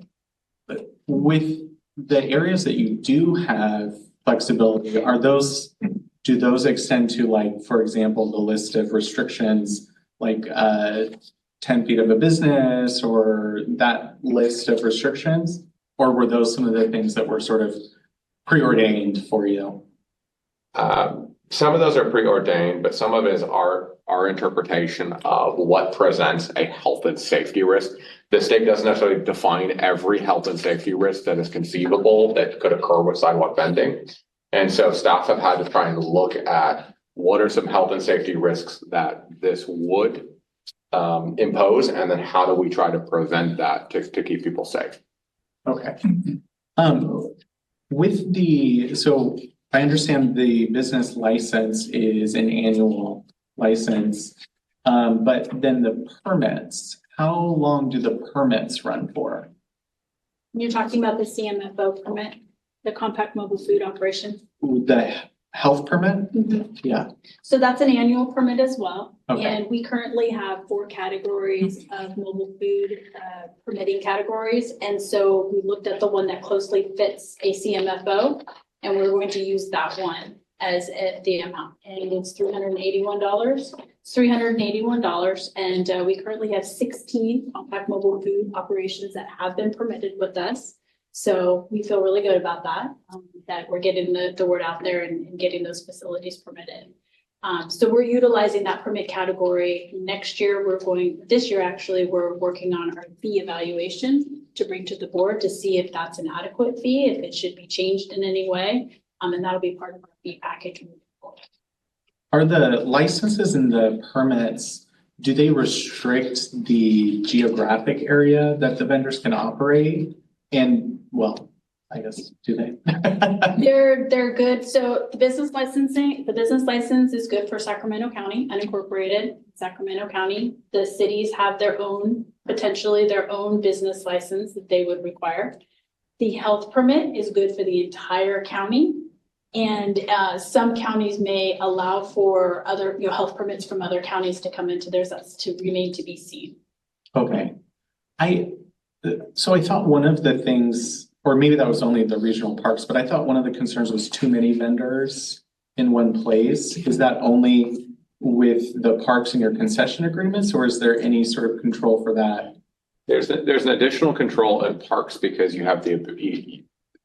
But with the areas that you do have flexibility, do those extend to, like, for example, the list of restrictions, like 10 feet of a business or that list of restrictions? Or were those some of the things that were sort of preordained for you? Some of those are preordained, but some of it is our interpretation of what presents a health and safety risk. The state doesn't necessarily define every health and safety risk that is conceivable that could occur with sidewalk vending. And so staff have had to try and look at what are some health and safety risks that this would impose, and then how do we try to prevent that to keep people safe. Okay. So I understand the business license is an annual license, but then the permits, how long do the permits run for? You're talking about the CMFO permit, the compact mobile food operation. The health permit? Yeah. So that's an annual permit as well. Okay. And we currently have 4 categories of mobile food permitting categories. And so we looked at the one that closely fits a CMFO, and we're going to use that one as the amount. And it's $381. It's $381. And we currently have 16 compact mobile food operations that have been permitted with us. So we feel really good about that, that we're getting the word out there and getting those facilities permitted. So we're utilizing that permit category. Next year, this year actually, we're working on our fee evaluation to bring to the board to see if that's an adequate fee, if it should be changed in any way. And that'll be part of our fee package moving forward. Are the licenses and the permits do they restrict the geographic area that the vendors can operate? And, well, I guess, do they? They're good. So the business license is good for Sacramento County, unincorporated Sacramento County. The cities have their own, potentially their own business license that they would require. The health permit is good for the entire county. And some counties may allow for other, health permits from other counties to come into theirs. That's to remain to be seen. Okay. So I thought one of the things, or maybe that was only the regional parks, but I thought one of the concerns was too many vendors in one place. Is that only with the parks and your concession agreements, or is there any sort of control for that? There's an additional control in parks because you have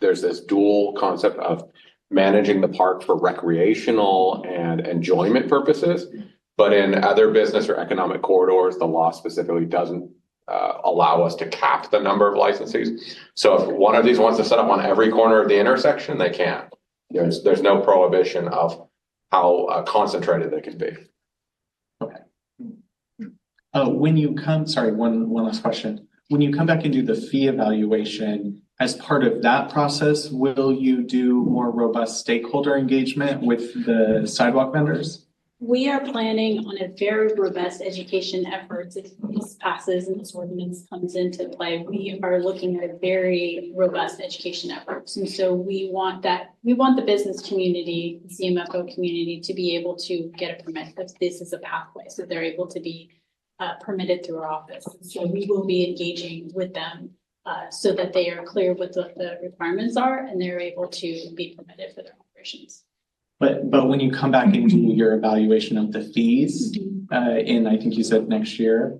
there's this dual concept of managing the park for recreational and enjoyment purposes. But in other business or economic corridors, the law specifically doesn't allow us to cap the number of licensees. So if one of these wants to set up on every corner of the intersection, they can. There's no prohibition of how concentrated they can be. Okay. When you come, sorry, one last question. When you come back and do the fee evaluation, as part of that process, will you do more robust stakeholder engagement with the sidewalk vendors? We are planning on a very robust education efforts. If this passes and this ordinance comes into play, we are looking at a very robust education efforts. And so we want the business community, the CMFO community to be able to get a permit because this is a pathway. So they're able to be permitted through our office. So we will be engaging with them so that they are clear what the requirements are and they're able to be permitted for their operations. But when you come back and do your evaluation of the fees in, I think you said next year,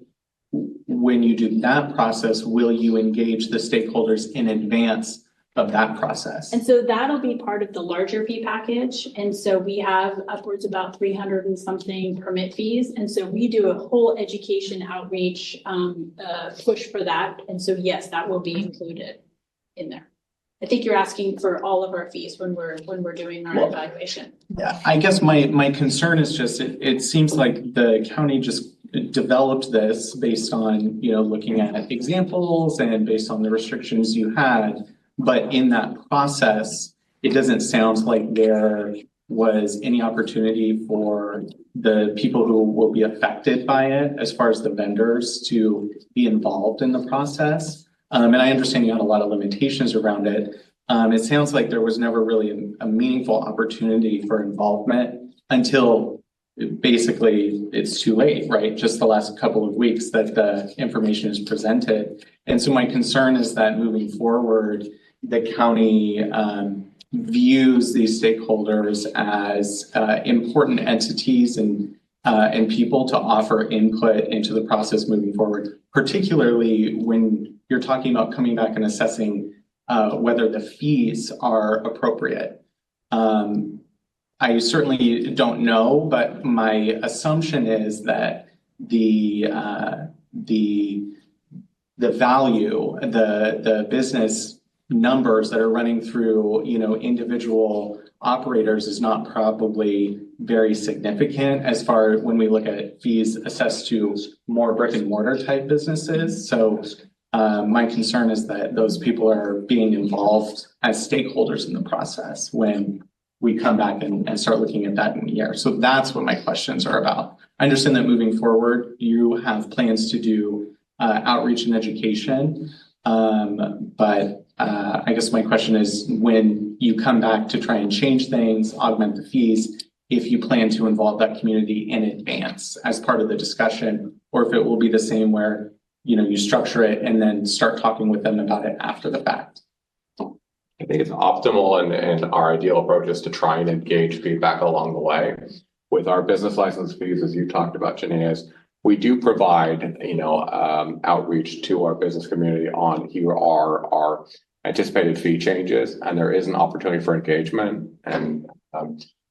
when you do that process, will you engage the stakeholders in advance of that process? And so that'll be part of the larger fee package. And so we have upwards about 300 and something permit fees. And so we do a whole education outreach push for that. And so, yes, that will be included in there. I think you're asking for all of our fees when we're doing our evaluation. Yeah, I guess my concern is just it seems like the county just developed this based on, looking at examples and based on the restrictions you had. But in that process, it doesn't sound like there was any opportunity for the people who will be affected by it, as far as the vendors, to be involved in the process. And I understand you had a lot of limitations around it. It sounds like there was never really a meaningful opportunity for involvement until basically it's too late, right? Just the last couple of weeks that the information is presented. And so my concern is that moving forward, the county views these stakeholders as important entities and people to offer input into the process moving forward, particularly when you're talking about coming back and assessing whether the fees are appropriate. I certainly don't know, but my assumption is that the value, the business numbers that are running through, individual operators is not probably very significant as far when we look at fees assessed to more brick and mortar type businesses. So my concern is that those people are being involved as stakeholders in the process when we come back and start looking at that in a year. So that's what my questions are about. I understand that moving forward, you have plans to do outreach and education. But I guess my question is, when you come back to try and change things, augment the fees, if you plan to involve that community in advance as part of the discussion, or if it will be the same where, you structure it and then start talking with them about it after the fact. I think it's optimal and our ideal approach is to try and engage feedback along the way. With our business license fees, as you talked about, Janae, we do provide, outreach to our business community on here are our anticipated fee changes, and there is an opportunity for engagement. And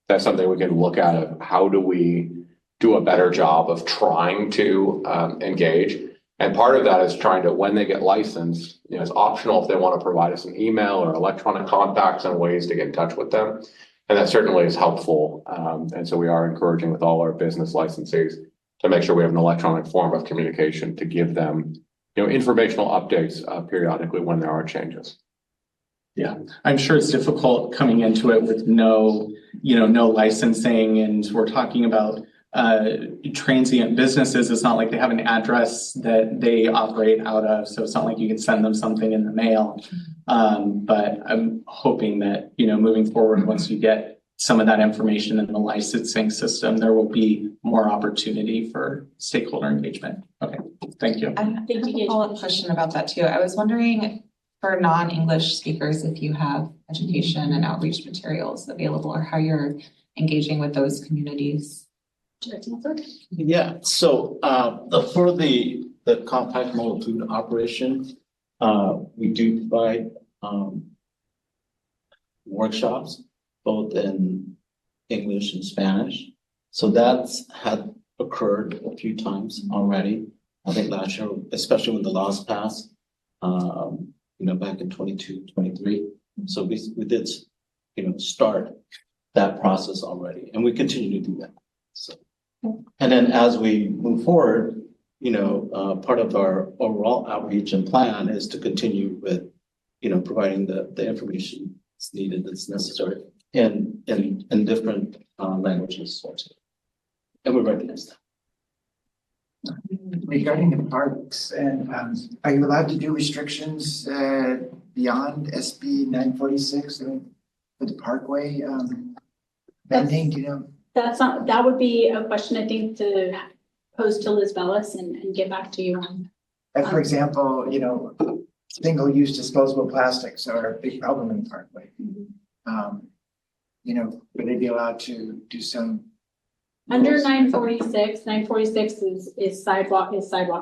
that's something we can look at of how do we do a better job of trying to engage. And part of that is trying to, when they get licensed, it's optional if they want to provide us an email or electronic contacts and ways to get in touch with them. And that certainly is helpful. And so we are encouraging with all our business licensees to make sure we have an electronic form of communication to give them, informational updates periodically when there are changes. I'm sure it's difficult coming into it with no licensing, and we're talking about transient businesses. It's not like they have an address that they operate out of, so it's not like you can send them something in the mail. But I'm hoping that, moving forward, once you get some of that information in the licensing system, there will be more opportunity for stakeholder engagement. Okay, thank you. I have a follow-up question about that too. I was wondering, for non-English speakers, if you have education and outreach materials available, or how you're engaging with those communities. Yeah, so for the compact mobile food operation, we do provide workshops both in English and Spanish. So that's had occurred a few times already. I think last year, especially when the laws passed, back in 22, 23. So we did, start that process already, and we continue to do that. So, and then as we move forward, part of our overall outreach and plan is to continue with, providing the information that's needed, that's necessary in different languages. And we recognize that. Regarding the parks, and are you allowed to do restrictions beyond SB 946 for the parkway bending? Do you know? That would be a question I think to pose to Liz Bellis and get back to you on. For example, single-use disposable plastics are a big problem in the parkway. Would they be allowed to do some? Under 946 is sidewalk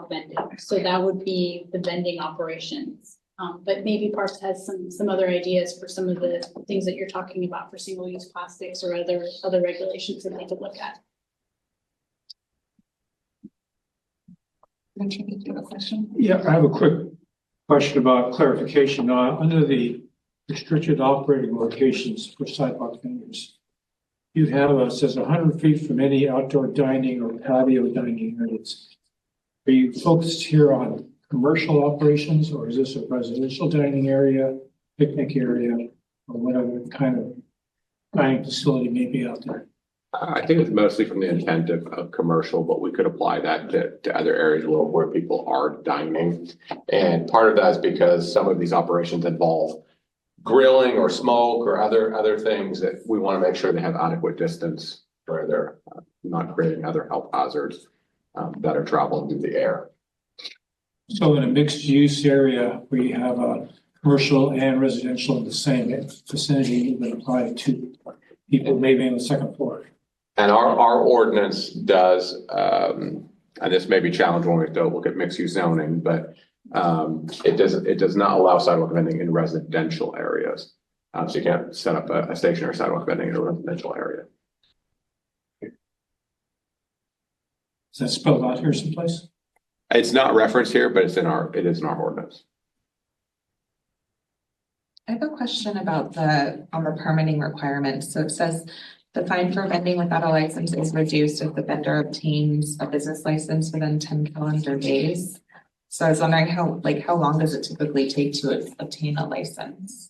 vending. So that would be the vending operations. But maybe Parks has some other ideas for some of the things that you're talking about for single-use plastics or other regulations that they could look at. Do you have a question? Yeah, I have a quick question about clarification. Under the restricted operating locations for sidewalk vendors, you have, says 100 feet from any outdoor dining or patio dining areas. Are you focused here on commercial operations, or is this a residential dining area, picnic area, or whatever kind of dining facility may be out there? I think it's mostly from the intent of commercial, but we could apply that to other areas where people are dining. And part of that is because some of these operations involve grilling or smoke or other things that we want to make sure they have adequate distance where they're not creating other health hazards that are traveling through the air. So in a mixed use area where you have a commercial and residential in the same vicinity, you would apply to people maybe on the second floor. And our ordinance does, and this may be challenged when we don't look at mixed use zoning, but it does not allow sidewalk vending in residential areas. So you can't set up a stationary sidewalk vending in a residential area. Is that spelled out here someplace? It's not referenced here, but it is in our ordinance. I have a question about the permitting requirements. So it says the fine for vending without a license is reduced if the vendor obtains a business license within 10 calendar days. So I was wondering how long does it typically take to obtain a license?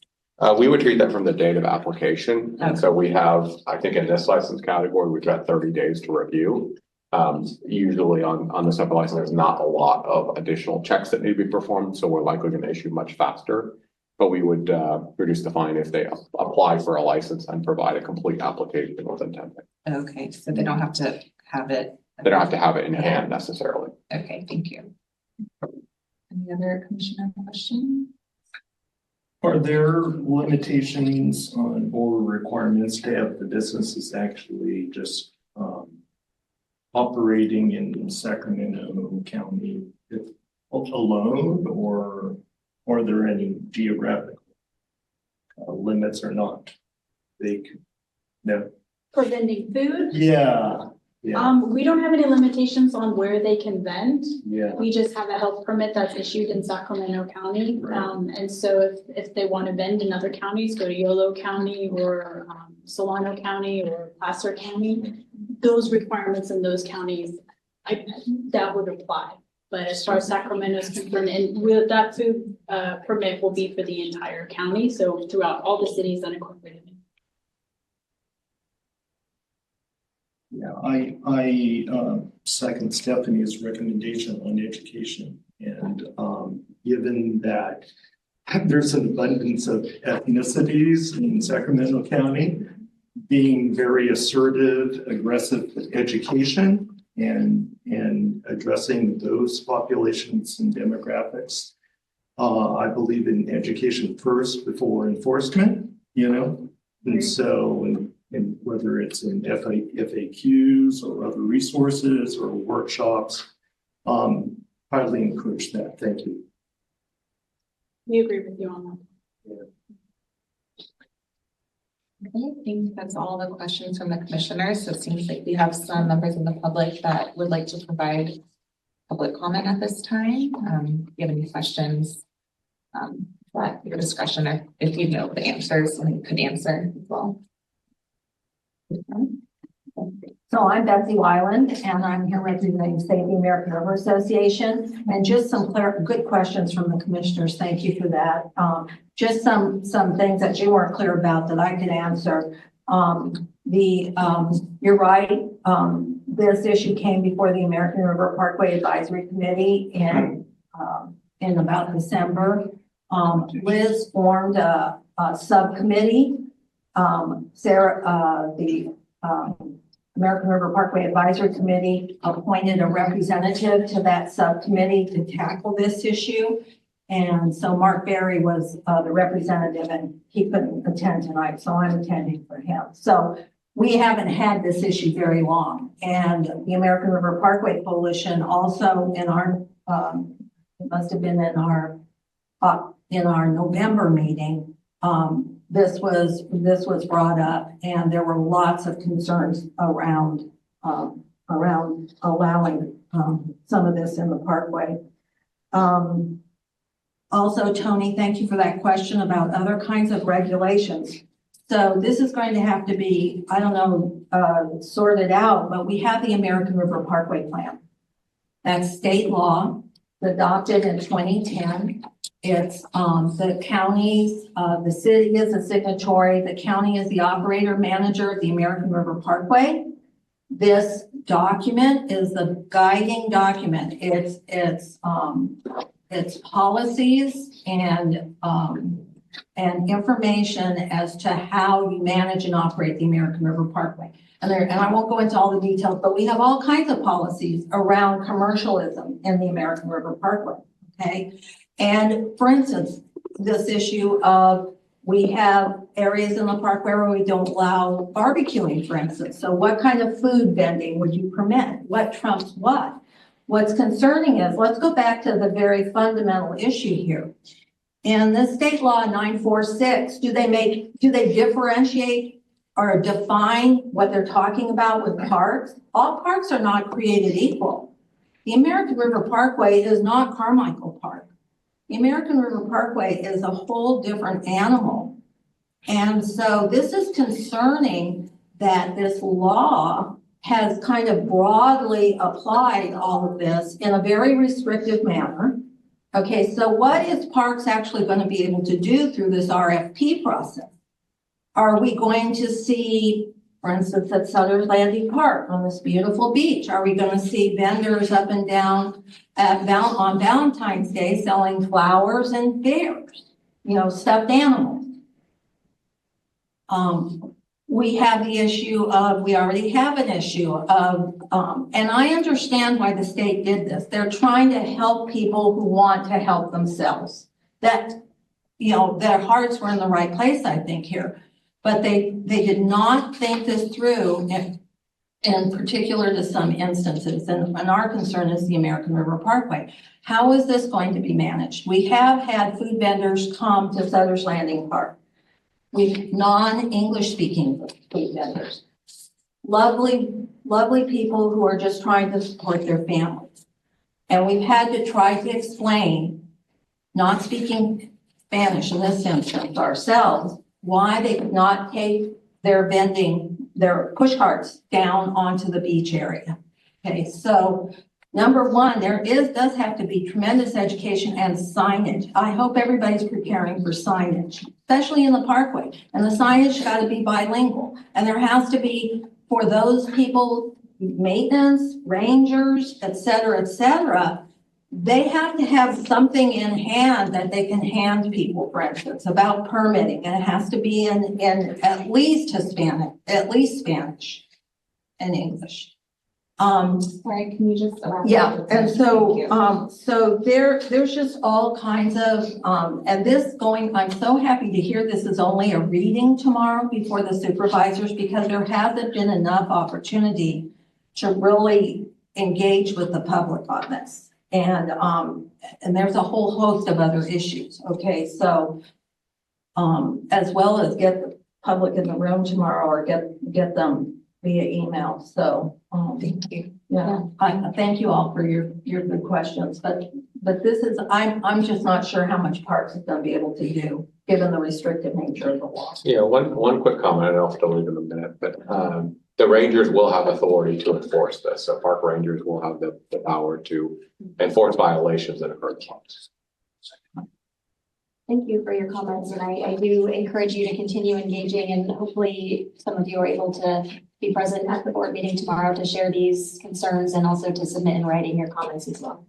We would treat that from the date of application. And so we have, I think in this license category, we've got 30 days to review. Usually on the separate license, there's not a lot of additional checks that need to be performed. So we're likely going to issue much faster, but we would reduce the fine if they apply for a license and provide a complete application within 10 days. Okay, so they don't have to have it. They don't have to have it in hand necessarily. Okay, thank you. Any other commissioner questions? Are there limitations on or requirements to have the businesses actually just operating in Sacramento County alone, or are there any geographic limits or not? No. For vending food? Yeah. We don't have any limitations on where they can vend. Yeah. We just have a health permit that's issued in Sacramento County. Right. And so if they want to vend in other counties, go to Yolo County or Solano County or Placer County, those requirements in those counties that would apply. But as far as Sacramento is concerned, and with that food permit will be for the entire county, so throughout all the cities unincorporated. Yeah, I second Stephanie's recommendation on education. And given that there's an abundance of ethnicities in Sacramento County, being very assertive, aggressive with education and addressing those populations and demographics. I believe in education first before enforcement, you know, and so, and whether it's in FAQs or other resources or workshops, highly encourage that. Thank you. We agree with you on that. I think that's all the questions from the commissioners. So it seems like we have some members of the public that would like to provide public comment at this time. If you have any questions, at your discretion, or if you know the answers, and you could answer as well. So I'm Betsy Wyland, and I'm here representing Save the American River Association. And just some good questions from the commissioners. Thank you for that. Just some things that you weren't clear about that I could answer. You're right. This issue came before the American River Parkway Advisory Committee in about December. Liz formed a subcommittee. American River Parkway Advisory Committee appointed a representative to that subcommittee to tackle this issue. And so Mark Berry was the representative, and he couldn't attend tonight, so I'm attending for him. So we haven't had this issue very long. And the American River Parkway Coalition also in our, it must have been in our November meeting, this was brought up, and there were lots of concerns around allowing some of this in the parkway. Also, Tony, thank you for that question about other kinds of regulations. So this is going to have to be, I don't know, sorted out, but we have the American River Parkway Plan. That's state law, adopted in 2010. It's the counties, the city is a signatory, the county is the operator manager of the American River Parkway. This document is the guiding document. It's policies and information as to how you manage and operate the American River Parkway. And I won't go into all the details, but we have all kinds of policies around commercialism in the American River Parkway, okay? And for instance, this issue of we have areas in the parkway where we don't allow barbecuing, for instance. So what kind of food vending would you permit? What trumps what? What's concerning is, let's go back to the very fundamental issue here. In the state law 946, do they differentiate or define what they're talking about with parks? All parks are not created equal. The American River Parkway is not Carmichael Park. The American River Parkway is a whole different animal. And so this is concerning that this law has kind of broadly applied all of this in a very restrictive manner. Okay, so what is Parks actually going to be able to do through this RFP process? Are we going to see, for instance, at Southern Landing Park on this beautiful beach, are we going to see vendors up and down on Valentine's Day selling flowers and bears, you know, stuffed animals? We have the issue of, we already have an issue of, and I understand why the state did this. They're trying to help people who want to help themselves. That, you know, their hearts were in the right place, I think, here. But they did not think this through in particular to some instances. And our concern is the American River Parkway. How is this going to be managed? We have had food vendors come to Sutter's Landing Park. We've non-English speaking food vendors. Lovely, lovely people who are just trying to support their families. And we've had to try to explain, not speaking Spanish in this instance ourselves, why they could not take their vending, their push carts down onto the beach area. Okay, so number one, does have to be tremendous education and signage. I hope everybody's preparing for signage, especially in the parkway. And the signage got to be bilingual. And there has to be, for those people, maintenance, rangers, et cetera, they have to have something in hand that they can hand people, for instance, about permitting. And it has to be in at least Hispanic, at least Spanish and English. Sorry, can you just elaborate? Yeah, and Thank you. so there's just all kinds of, and this going, I'm so happy to hear this is only a reading tomorrow before the supervisors, because there hasn't been enough opportunity to really engage with the public on this. And there's a whole host of other issues, okay? So, as well as get the public in the room tomorrow or get them via email, so. Thank you. Yeah, I thank you all for your good questions, but this is, I'm just not sure how much Parks is gonna be able to do, given the restrictive nature of the law. Yeah, one quick comment, I don't have to leave in a minute, but the rangers will have authority to enforce this. So park rangers will have the power to enforce violations that occur in parks. Thank you for your comments, and I do encourage you to continue engaging, and hopefully some of you are able to be present at the board meeting tomorrow to share these concerns and also to submit in writing your comments as well.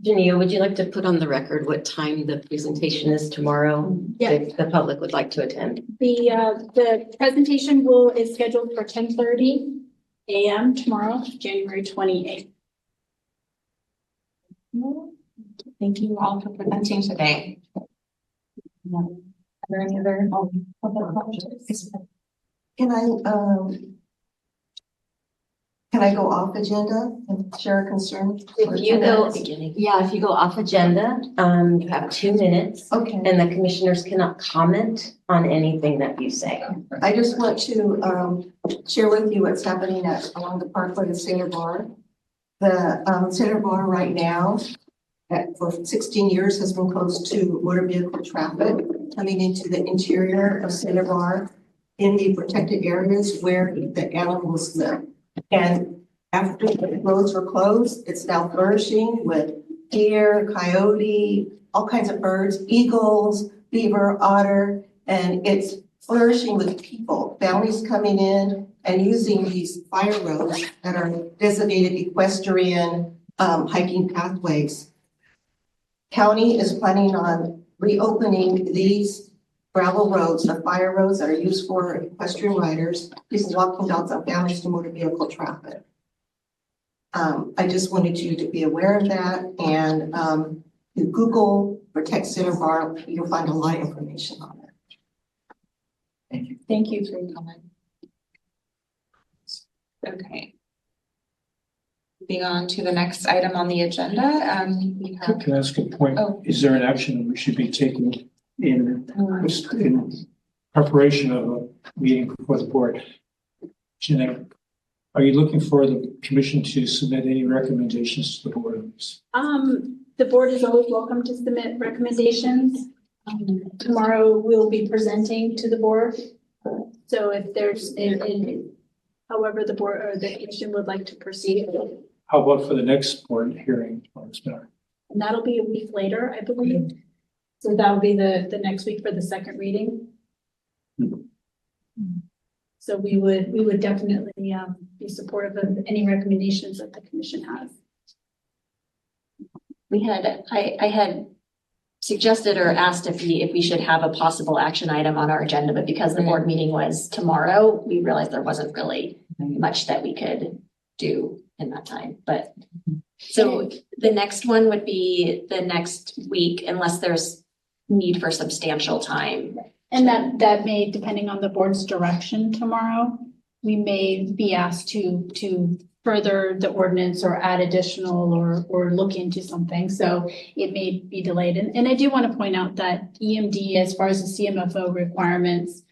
Jania, would you like to put on the record what time the presentation is tomorrow? Yeah. If the public would like to attend. The presentation is scheduled for 10:30 a.m. tomorrow, January 28th. Thank you all for presenting today. Are there any other public questions? Can I go off agenda and share a concern? If you go, if you go off agenda, you have 2 minutes. Okay. And the commissioners cannot comment on anything that you say. I just want to share with you what's happening along the Parkway and Sailor Bar. The Sailor Bar right now, for 16 years, has been closed to motor vehicle traffic coming into the interior of Sailor Bar in the protected areas where the animals live. And after the roads were closed, it's now flourishing with deer, coyote, all kinds of birds, eagles, beaver, otter, and it's flourishing with people, families coming in and using these fire roads that are designated equestrian hiking pathways. County is planning on reopening these gravel roads, the fire roads that are used for equestrian riders, people walking dogs and families to motor vehicle traffic. I just wanted you to be aware of that, and you Google Protect Sailor Bar, you'll find a lot of information on it. Thank you. Thank you for your comment. Okay. Moving on to the next item on the agenda, we have. Can I ask a point? Oh. Is there an action we should be taking in preparation of a meeting before the board? Jeanette, are you looking for the commission to submit any recommendations to the board on this? The board is always welcome to submit recommendations. Tomorrow we'll be presenting to the board. So if there's however the board or the commission would like to proceed. How about for the next board hearing on this matter? And that'll be a week later, I believe. So that'll be the next week for the second reading. So we would definitely be supportive of any recommendations that the commission has. I had suggested or asked if we should have a possible action item on our agenda, but because the board meeting was tomorrow, we realized there wasn't really much that we could do in that time. But so the next one would be the next week, unless there's need for substantial time. And that may, depending on the board's direction tomorrow, we may be asked to further the ordinance or add additional or look into something. So it may be delayed. And I do want to point out that EMD, as far as the CMFO requirements,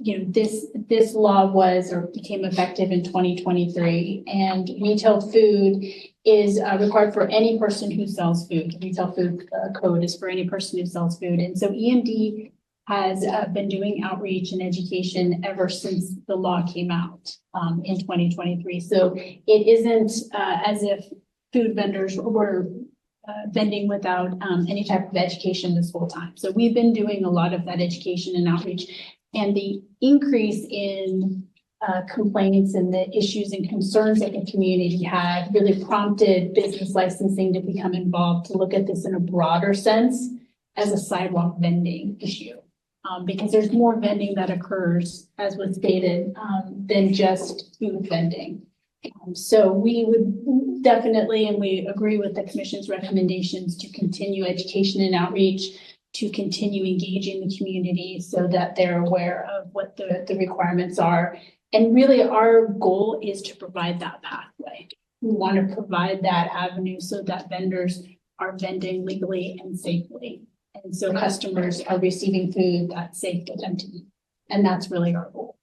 this law was or became effective in 2023, and retail food is required for any person who sells food. Retail food code is for any person who sells food. And so EMD has been doing outreach and education ever since the law came out in 2023. So it isn't as if food vendors were vending without any type of education this whole time. So we've been doing a lot of that education and outreach, and the increase in complaints and the issues and concerns that the community had really prompted business licensing to become involved, to look at this in a broader sense as a sidewalk vending issue. Because there's more vending that occurs, as was stated, than just food vending. So we would definitely, and we agree with the commission's recommendations to continue education and outreach, to continue engaging the community so that they're aware of what the requirements are. And really our goal is to provide that pathway. We want to provide that avenue so that vendors are vending legally and safely. And so customers are receiving food that's safe for them to eat. And that's really our goal.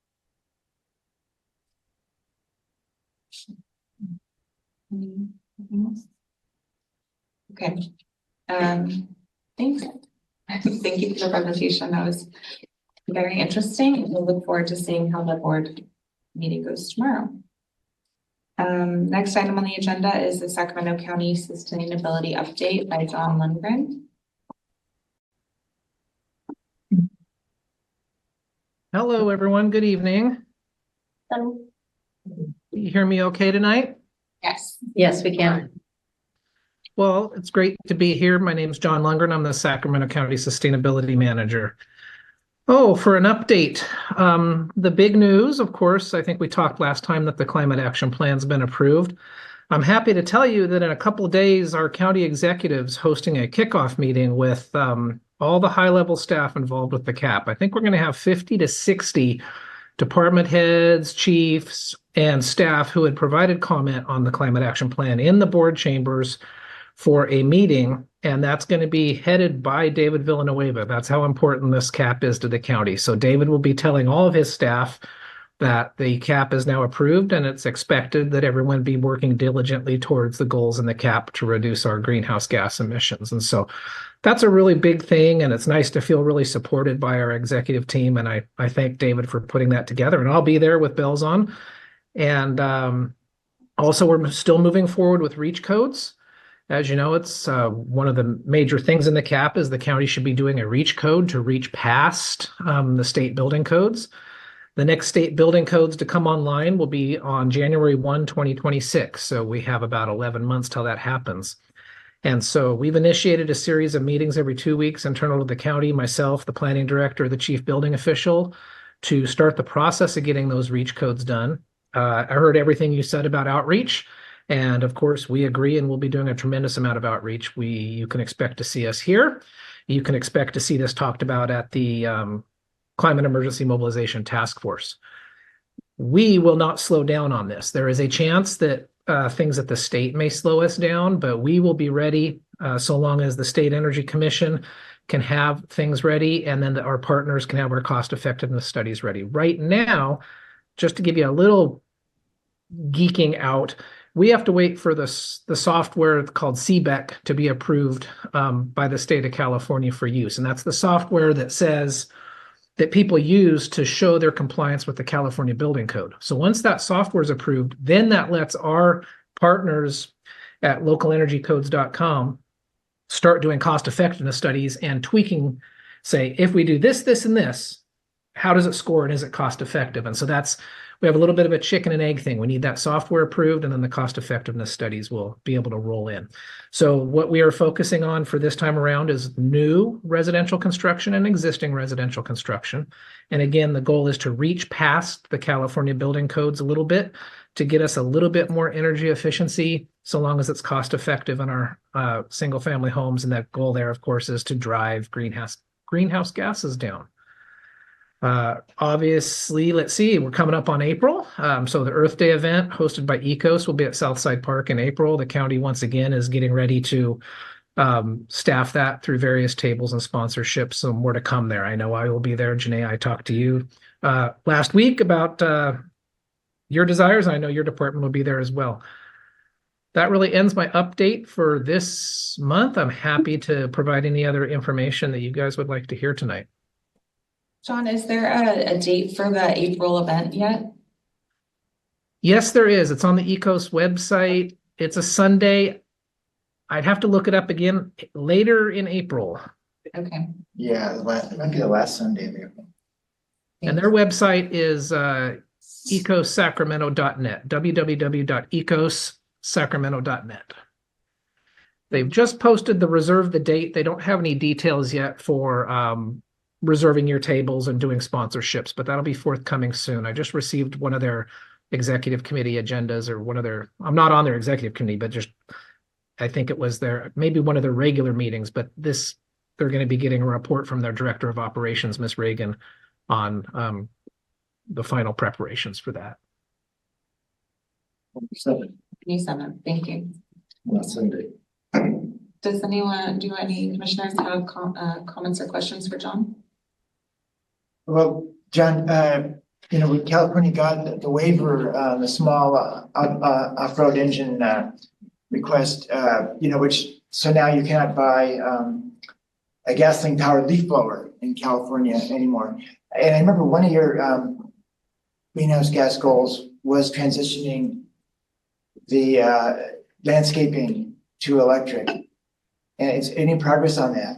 Okay. Thanks. Thank you for the presentation. That was very interesting. We'll look forward to seeing how the board meeting goes tomorrow. Next item on the agenda is the Sacramento County Sustainability Update by John Lundgren. Hello, everyone. Good evening. You hear me okay tonight? Yes. Yes, we can. Well, it's great to be here. My name is John Lundgren. I'm the Sacramento County Sustainability Manager. Oh, for an update, the big news, of course, I think we talked last time that the Climate Action Plan's been approved. I'm happy to tell you that in a couple of days, our county executive's hosting a kickoff meeting with all the high-level staff involved with the CAP. I think we're going to have 50 to 60 department heads, chiefs, and staff who had provided comment on the Climate Action Plan in the board chambers for a meeting, and that's going to be headed by David Villanueva. That's how important this CAP is to the county. So David will be telling all of his staff that the CAP is now approved, and it's expected that everyone be working diligently towards the goals in the CAP to reduce our greenhouse gas emissions. And so that's a really big thing, and it's nice to feel really supported by our executive team. And I thank David for putting that together, and I'll be there with bells on. And also, we're still moving forward with REACH codes. As you know, it's one of the major things in the CAP is the county should be doing a REACH code to reach past the state building codes. The next state building codes to come online will be on January 1, 2026. So we have about 11 months till that happens. And so we've initiated a series of meetings every 2 weeks internal to the county, myself, the planning director, the chief building official, to start the process of getting those REACH codes done. I heard everything you said about outreach. And of course, we agree, and we'll be doing a tremendous amount of outreach. You can expect to see us here. You can expect to see this talked about at the Climate Emergency Mobilization Task Force. We will not slow down on this. There is a chance that things at the state may slow us down, but we will be ready so long as the State Energy Commission can have things ready, and then our partners can have our cost effectiveness studies ready. Right now, just to give you a little geeking out, we have to wait for the software called CBEC to be approved by the state of California for use. And that's the software that says that people use to show their compliance with the California Building Code. So once that software is approved, then that lets our partners at localenergycodes.com start doing cost effectiveness studies and tweaking, say, if we do this, this, and this, how does it score and is it cost effective? And so we have a little bit of a chicken and egg thing. We need that software approved, and then the cost effectiveness studies will be able to roll in. So what we are focusing on for this time around is new residential construction and existing residential construction. And again, the goal is to reach past the California building codes a little bit to get us a little bit more energy efficiency, so long as it's cost effective in our single family homes. And that goal there, of course, is to drive greenhouse gases down. Obviously, let's see, we're coming up on April. So the Earth Day event hosted by ECOS will be at Southside Park in April. The county, once again, is getting ready to staff that through various tables and sponsorships. So more to come there. I know I will be there. Janae, I talked to you last week about your desires. I know your department will be there as well. That really ends my update for this month. I'm happy to provide any other information that you guys would like to hear tonight. John, is there a date for the April event yet? Yes, there is. It's on the ECOS website. It's a Sunday. I'd have to look it up again later in April. Okay. Yeah, it might be the last Sunday of April. And their website is ecossacramento.net, www.ecossacramento.net. They've just posted the reserve the date. They don't have any details yet for reserving your tables and doing sponsorships, but that'll be forthcoming soon. I just received one of their executive committee agendas, or one of their, I'm not on their executive committee, but just, I think it was their, maybe one of their regular meetings, but this, they're going to be getting a report from their director of operations, Miss Reagan, on the final preparations for that. 27th, thank you. Last Sunday. Does do any commissioners have comments or questions for John? Well, John, when California got the waiver, the small off-road engine request, so now you cannot buy a gasoline powered leaf blower in California anymore. And I remember one of your greenhouse gas goals was transitioning the landscaping to electric. And is any progress on that?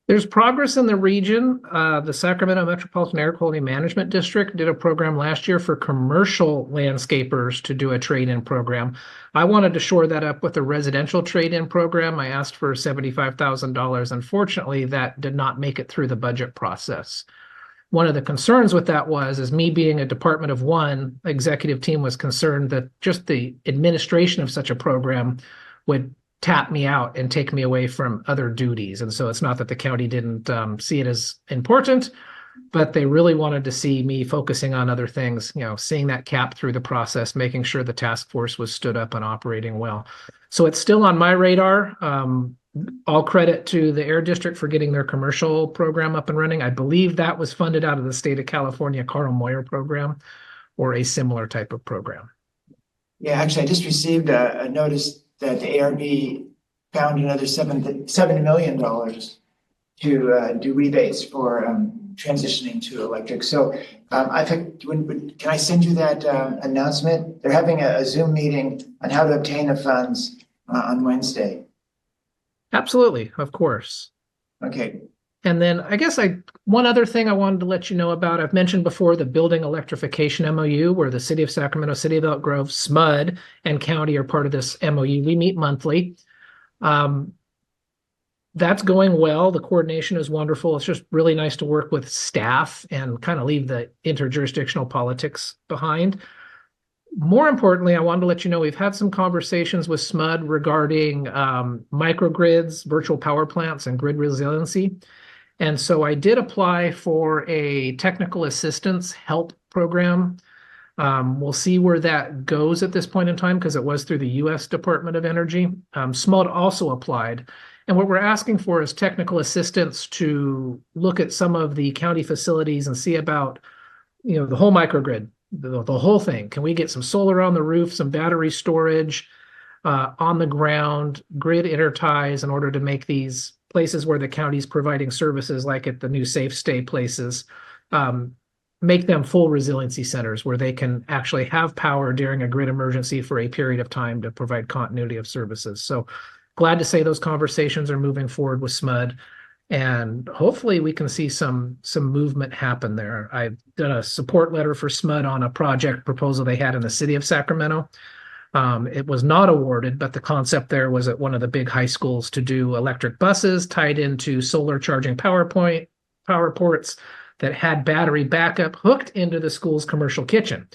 There's progress in the region. The Sacramento Metropolitan Air Quality Management District did a program last year for commercial landscapers to do a trade-in program. I wanted to shore that up with a residential trade-in program. I asked for $75,000. Unfortunately, that did not make it through the budget process. One of the concerns with that is me being a department of one, executive team was concerned that just the administration of such a program would tap me out and take me away from other duties. And so it's not that the county didn't see it as important, but they really wanted to see me focusing on other things, seeing that cap through the process, making sure the task force was stood up and operating well. So it's still on my radar. All credit to the Air District for getting their commercial program up and running. I believe that was funded out of the state of California Carl Moyer program or a similar type of program. Yeah, actually, I just received a notice that the ARB found another $7 million to do rebates for transitioning to electric. So I think, can I send you that announcement? They're having a Zoom meeting on how to obtain the funds on Wednesday. Absolutely, of course. Okay. And then I guess one other thing I wanted to let you know about, I've mentioned before the building electrification MOU, where the City of Sacramento, City of Elk Grove, SMUD, and county are part of this MOU. We meet monthly. That's going well. The coordination is wonderful. It's just really nice to work with staff and kind of leave the interjurisdictional politics behind. More importantly, I wanted to let you know we've had some conversations with SMUD regarding microgrids, virtual power plants, and grid resiliency. And so I did apply for a technical assistance help program. We'll see where that goes at this point in time because it was through the U.S. Department of Energy. SMUD also applied. And what we're asking for is technical assistance to look at some of the county facilities and see about, the whole microgrid, the whole thing. Can we get some solar on the roof, some battery storage on the ground, grid interties in order to make these places where the county's providing services like at the new safe stay places, make them full resiliency centers where they can actually have power during a grid emergency for a period of time to provide continuity of services. So glad to say those conversations are moving forward with SMUD, and hopefully we can see some movement happen there. I've done a support letter for SMUD on a project proposal they had in the city of Sacramento. It was not awarded, but the concept there was at one of the big high schools to do electric buses tied into solar charging power ports that had battery backup hooked into the school's commercial kitchen.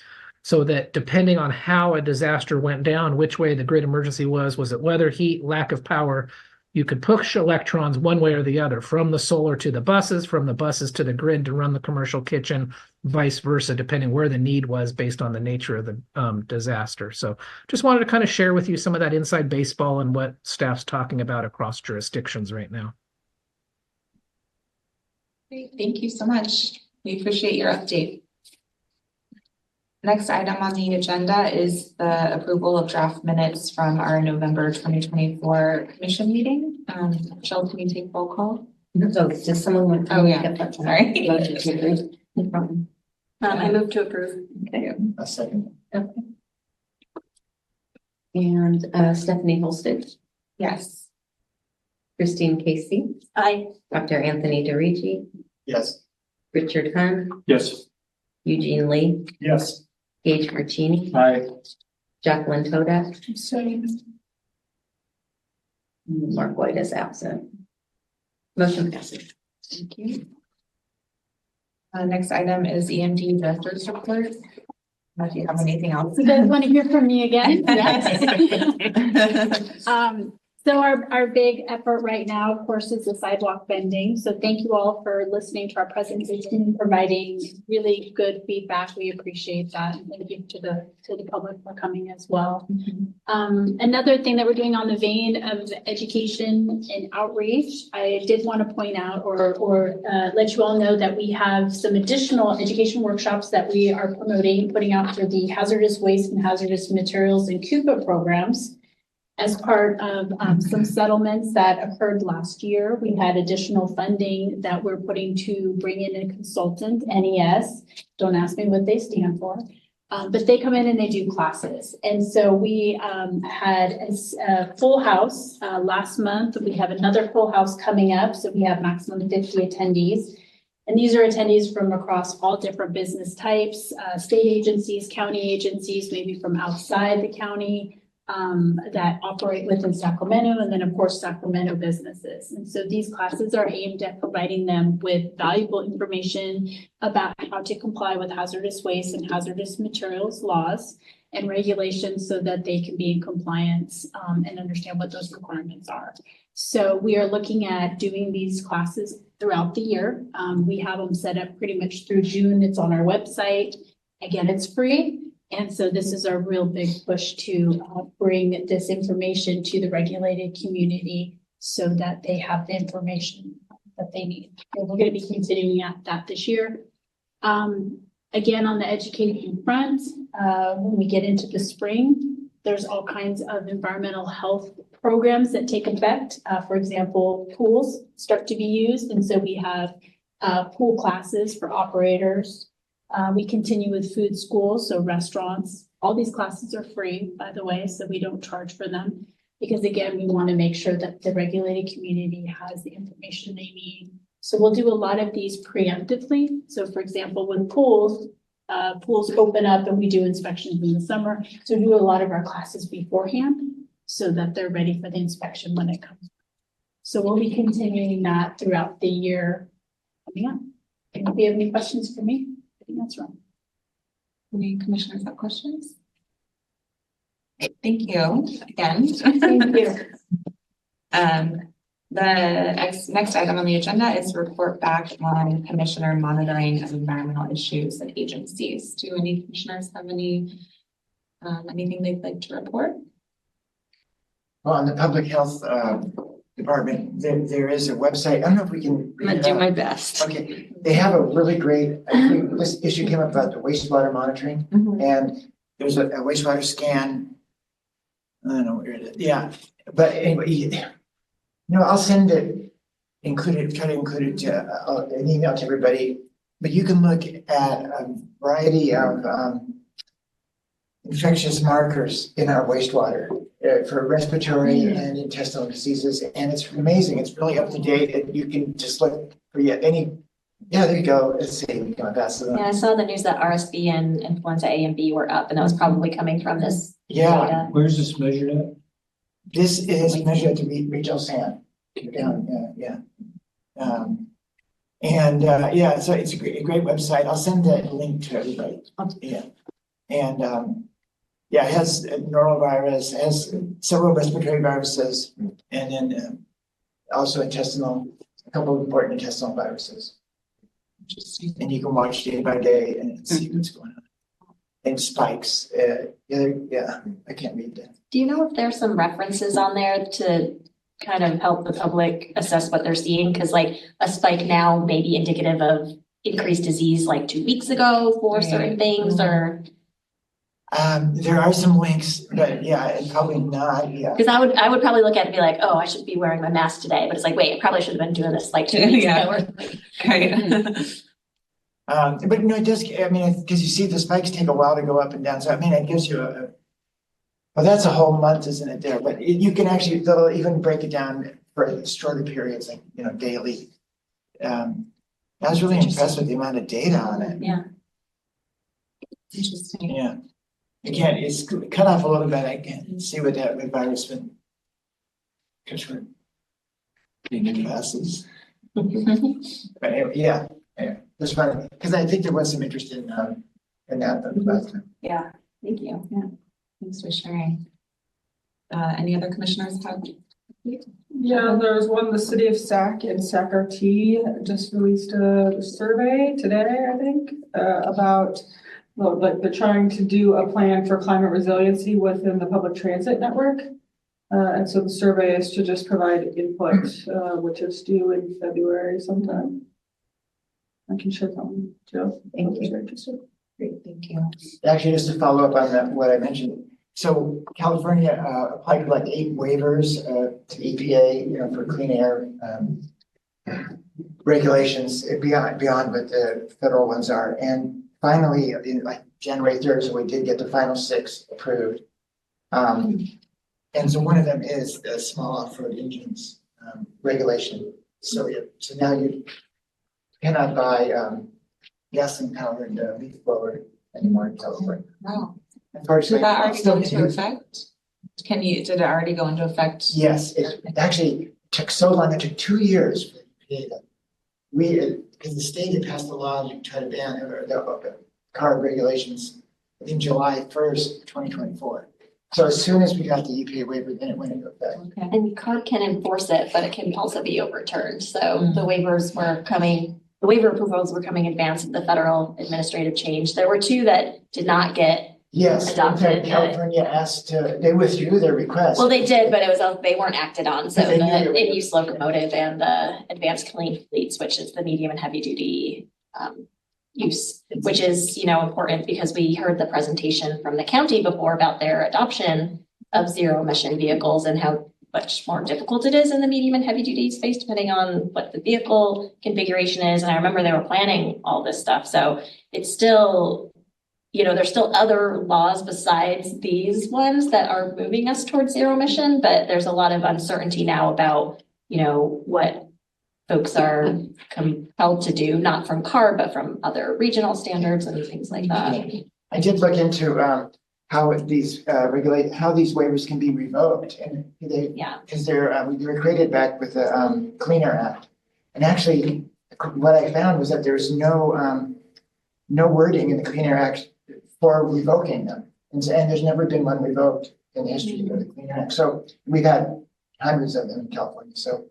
So that depending on how a disaster went down, which way the grid emergency was it weather, heat, lack of power, you could push electrons one way or the other, from the solar to the buses, from the buses to the grid to run the commercial kitchen, vice versa, depending where the need was based on the nature of the disaster. So just wanted to kind of share with you some of that inside baseball and what staff's talking about across jurisdictions right now. Great, thank you so much. We appreciate your update. Next item on the agenda is the approval of draft minutes from our November 2024 commission meeting. Michelle, can you take roll call? So does someone want to? Oh, yeah. make a Sorry. motion to approve? No problem. I move to approve. Okay. A second. And Stephanie Holsted, Yes. Christine Casey, Aye. Dr. Anthony DeRicci, Yes. Richard Hunt, Yes. Eugene Lee, Yes. Gage Marchini, Aye. Jacqueline Toda, So Mark White is absent. Motion passes. thank you. Next item is EMD director's report. If you have anything else. You guys want to hear from me again? Yes. So our big effort right now, of course, is the sidewalk bending. So thank you all for listening to our presentation and providing really good feedback. We appreciate that. And thank you to the public for coming as well. Another thing that we're doing on the vein of education and outreach, I did want to point out or let you all know that we have some additional education workshops that we are promoting, putting out for the hazardous waste and hazardous materials and CUPA programs. As part of some settlements that occurred last year, we had additional funding that we're putting to bring in a consultant, NES. Don't ask me what they stand for. But they come in and they do classes. And so we had a full house last month. We have another full house coming up. So we have maximum 50 attendees. And these are attendees from across all different business types, state agencies, county agencies, maybe from outside the county, that operate within Sacramento, and then of course Sacramento businesses. And so these classes are aimed at providing them with valuable information about how to comply with hazardous waste and hazardous materials laws and regulations so that they can be in compliance and understand what those requirements are. So we are looking at doing these classes throughout the year. We have them set up pretty much through June. It's on our website. Again, it's free. And so this is our real big push to bring this information to the regulated community so that they have the information that they need. And we're going to be continuing at that this year. Again, on the education front, when we get into the spring, there's all kinds of environmental health programs that take effect. For example, pools start to be used. And so we have pool classes for operators. We continue with food schools, so restaurants. All these classes are free, by the way, so we don't charge for them. Because again, we want to make sure that the regulated community has the information they need. So we'll do a lot of these preemptively. So for example, with pools, pools open up and we do inspections in the summer. So we do a lot of our classes beforehand so that they're ready for the inspection when it comes. So we'll be continuing that throughout the year coming up. And if you have any questions for me? That's right. Any commissioners have questions? Thank you again. Thank you. The next item on the agenda is report back on commissioner monitoring of environmental issues and agencies. Do any commissioners have any anything they'd like to report? Well, on the public health department, there is a website. I don't know if we can. I'm gonna do my best. Okay, they have a really great, I think this issue came up about the wastewater monitoring, and there's a wastewater scan. I don't know where it is, yeah, but anyway, I'll send it, try to include it to an email to everybody, but you can look at a variety of infectious markers in our wastewater for respiratory and intestinal diseases, and it's amazing. It's really up to date, and you can just look for there you go. Let's see. Yeah, I saw the news that RSV and influenza A and B were up, and that was probably coming from this Yeah. data. Where's this measured at? This is measured to meet regional SAN. Down, yeah. So it's a great website. I'll send that link to everybody. Yeah. And it has norovirus, it has several respiratory viruses, and then also a couple of important intestinal viruses. And you can watch day by day and see what's going on. And spikes. I can't read that. Do you know if there's some references on there to kind of help the public assess what they're seeing? Because like a spike now may be indicative of increased disease like 2 weeks ago for certain things, or There are some links, but yeah, and probably not, yeah. Because I would probably look at it and be like, oh, I should be wearing my mask today, but it's like, wait, I probably should have been doing this like 2 weeks Yeah. ago or something. Right. But no, it does, I mean, because you see the spikes take a while to go up and down, so I mean, it gives you well, that's a whole month, isn't it, there? But you can actually, they'll even break it down for shorter periods, like, daily. I was really impressed with the amount of data on it. Yeah. Interesting. Yeah. Again, it's cut off a little bit, I can see what that virus been. Because we're being in classes. But anyway, yeah, that's fun, because I think there was some interest in that the last time. Yeah, thank you. Yeah, thanks for sharing. Any other commissioners have? Yeah, there was one, the city of Sac and SAC-RT just released a survey today, I think, about, well, like they're trying to do a plan for climate resiliency within the public transit network. And so the survey is to just provide input, which is due in February sometime. I can share that one, Joe. Thank you. Interested. Great, thank you. Actually, just to follow up on that, what I mentioned. So California applied for like 8 waivers to EPA, for clean air regulations beyond what the federal ones are. And finally, in like January 3rd, so we did get the final 6 approved. And so one of them is the small off-road engines regulation. So now you cannot buy gasoline powered leaf blower anymore in California. Wow. Unfortunately, Did that already go still into effect? Did it already go into effect? Yes, it actually took so long. It took 2 years for the EPA because the state had passed a law to try to ban the car regulations in July 1st, 2024. So as soon as we got the EPA waiver, then it went into effect. Okay. And CARB can enforce it, but it can also be overturned. So the waivers were coming, the waiver approvals were coming in advance of the federal administrative change. There were 2 that did not get Yes, in adopted, fact, California asked they withdrew their request. well, they did, but it was, they weren't acted on. So They knew they the were- in-use locomotive and the advanced clean fleets, which is the medium and heavy duty use, which is, important because we heard the presentation from the county before about their adoption of zero emission vehicles and how much more difficult it is in the medium and heavy duty space, depending on what the vehicle configuration is. And I remember they were planning all this stuff. So it's still, there's still other laws besides these ones that are moving us towards zero emission, but there's a lot of uncertainty now about, what folks are compelled to do, not from CARB, but from other regional standards and things like that. I did look into how these how these waivers can be revoked, and because they were created back with the Clean Air Act, and actually what I found was that there's no wording in the Clean Air Act for revoking them, and there's never been one revoked in the history of the Clean Air Act. So we've had hundreds of them in California. So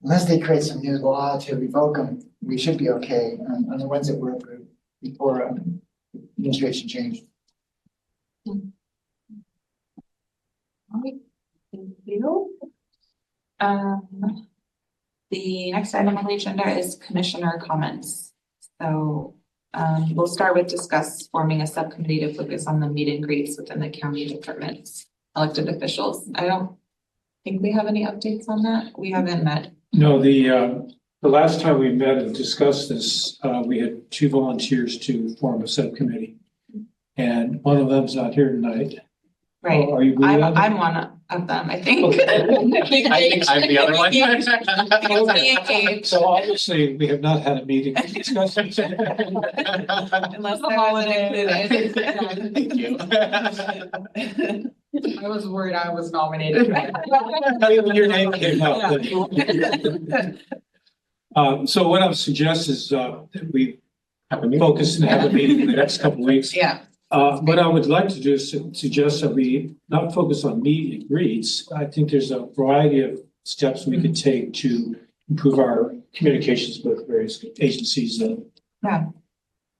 unless they create some new law to revoke them, we should be okay on the ones that were approved before administration changed. All right, thank you. The next item on the agenda is commissioner comments. So we'll start with discuss forming a subcommittee to focus on the meet and greets within the county departments, elected officials. I don't think we have any updates on that. We haven't met. No, the last time we met and discussed this, we had 2 volunteers to form a subcommittee. And one of them's not here tonight. Right. Oh, are you? I'm one of them, I think. I think I'm the other one. So obviously, we have not had a meeting to discuss it. Unless the holiday included. Thank you. I was worried I was nominated. Your name came up. So what I would suggest is that we focus and have a meeting in the next couple of weeks. Yeah. What I would like to do is suggest that we not focus on meet and greets. I think there's a variety of steps we could take to improve our communications with various agencies. Yeah.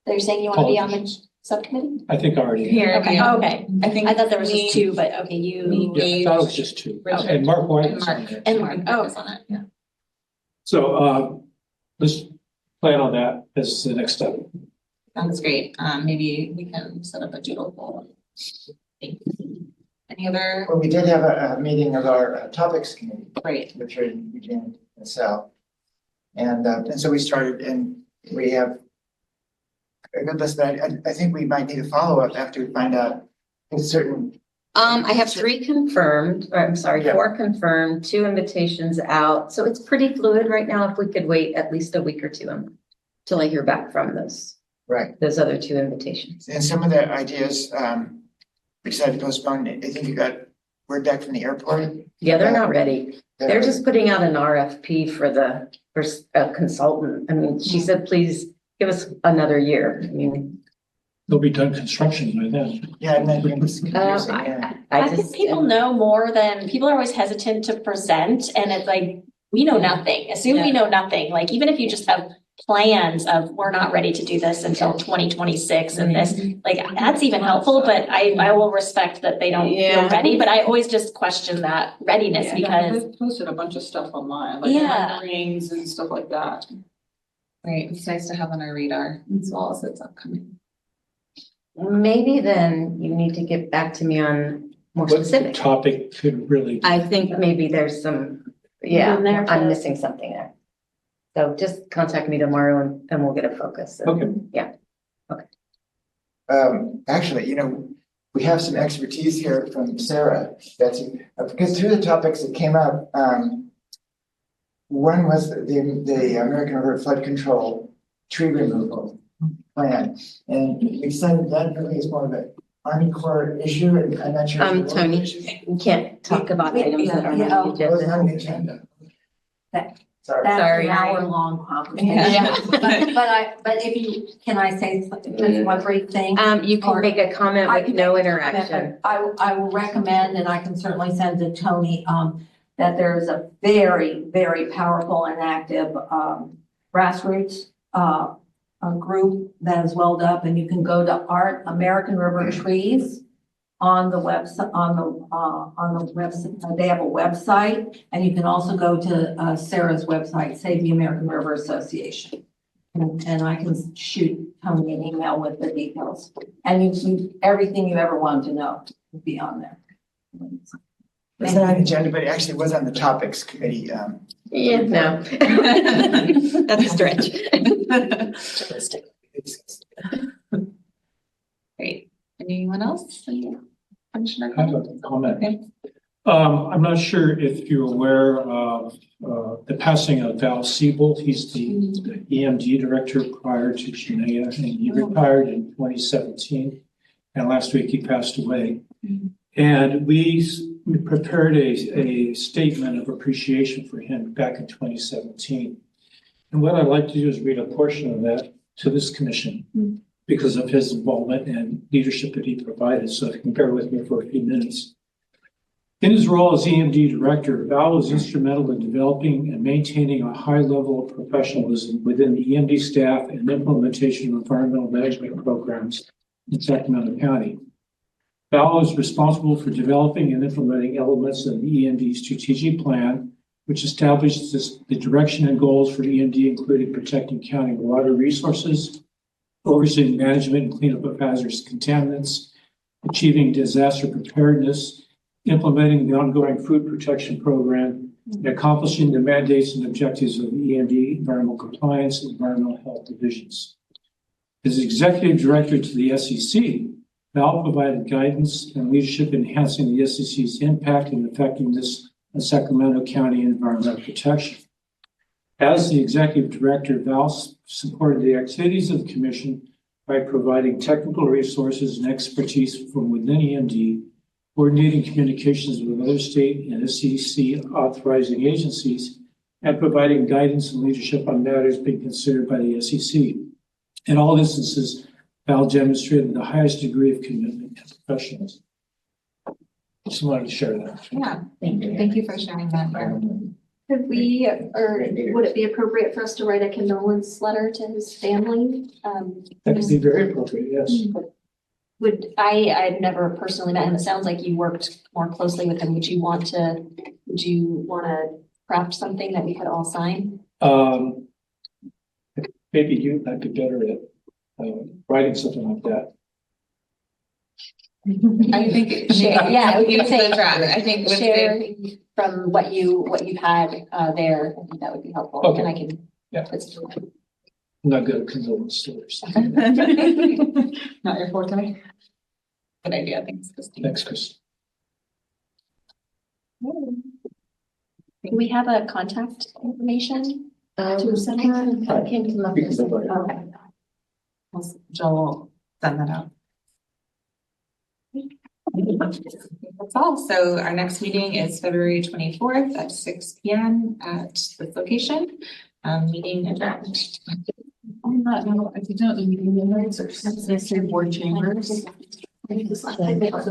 They're saying you want to be on the subcommittee? I think I already. Here. Okay, Yeah. okay. I thought there was just 2, but okay, you. Yeah, I thought it was just 2. Richard. And Mark White And was Mark. on there. And Mark, oh, it's on it, yeah. So let's plan on that as the next step. Sounds great. Maybe we can set up a doodle poll. Thanks. Any other? Well, we did have a meeting of our topics committee. Great. Which are in Eugene and Sal. And so we started and we have a good list, but I think we might need a follow-up after we find out if certain. I have 3 confirmed, or I'm sorry, Yeah. 4 confirmed, 2 invitations out. So it's pretty fluid right now. If we could wait at least a week or 2 until I hear back from those other 2 invitations. And some of the ideas, we decided to postpone. I think you got word back from the airport. Yeah, they're not ready. They're just putting out an RFP for a consultant. I mean, she said, please give us another year. I mean, They'll be done construction by then. Yeah, and then it's confusing, yeah. I think people know more than, people are always hesitant to present, and it's like, we know nothing. Assume we know nothing. Like, even if you just have plans of, we're not ready to do this until 2026 and this, like, that's even helpful, but I will respect that they don't feel ready, but I always just question that readiness because. They've posted a bunch of stuff online, like renderings and stuff like that. Right. It's nice to have on our radar as well as it's upcoming. maybe then you need to get back to me on more What specific. topic could really. I think maybe there's some, I'm missing something there. So just contact me tomorrow and we'll get a focus. Okay. Yeah. Okay. Actually, we have some expertise here from Sarah. That's because 2 of the topics that came up, one was the American River Flood Control tree removal plan. And we decided that really is more of an Army Corps issue, and I'm not sure. Tony, we can't talk about items that are on the Wasn't on the agenda. agenda. Sorry. That's an hour-long conversation. Yeah. But can I say just one brief thing? You can make a comment with no interaction. I will recommend, and I can certainly send to Tony, that there is a very, very powerful and active grassroots group that is welled up, and you can go to American River Trees on the website, on the website. They have a website, and you can also go to Sarah's website, Save the American River Association. And I can shoot Tony an email with the details. And everything you ever wanted to know will be on there. It's not on the agenda, but it actually was on the topics committee. Yeah, no. That's a stretch. Great. Anyone else? Commissioner? I have a comment. I'm not sure if you're aware of the passing of Val Siebel. He's the EMD director prior to Shania, and he retired in 2017. And last week he passed away. And we prepared a statement of appreciation for him back in 2017. And what I'd like to do is read a portion of that to this commission because of his involvement and leadership that he provided. So if you can bear with me for a few minutes. In his role as EMD director, Val was instrumental in developing and maintaining a high level of professionalism within the EMD staff and implementation of environmental management programs in Sacramento County. Val was responsible for developing and implementing elements of the EMD strategic plan, which established the direction and goals for EMD, including protecting county water resources, overseeing management and cleanup of hazardous contaminants, achieving disaster preparedness, implementing the ongoing food protection program, and accomplishing the mandates and objectives of the EMD environmental compliance and environmental health divisions. As executive director to the SEC, Val provided guidance and leadership enhancing the SEC's impact and effectiveness on Sacramento County environmental protection. As the executive director, Val supported the activities of the commission by providing technical resources and expertise from within EMD, coordinating communications with other state and SEC authorizing agencies, and providing guidance and leadership on matters being considered by the SEC. In all instances, Val demonstrated the highest degree of commitment and professionalism. Just wanted to share that. Yeah, thank you. Thank you for sharing that. Could we, or would it be appropriate for us to write a condolence letter to his family? That could be very appropriate, yes. I've never personally met him. It sounds like you worked more closely with him. Would you want to craft something that we could all sign? Maybe you might be better at writing something like that. I think. Yeah, I was gonna Use say, the draft. I think with share the, from what you've had there, I think that would be helpful, Okay. and I can. Yeah. Let's do it. I'm not good at condolence stories. not your forte. Good idea, thanks, Christine. Thanks, Chris. Do we have a contact information to send her? I can't come up with something. Okay. Joel, send that out. That's all. So our next meeting is February 24th at 6 p.m. at this location. Meeting adjourned. On that note, I think the meeting minutes are board chambers.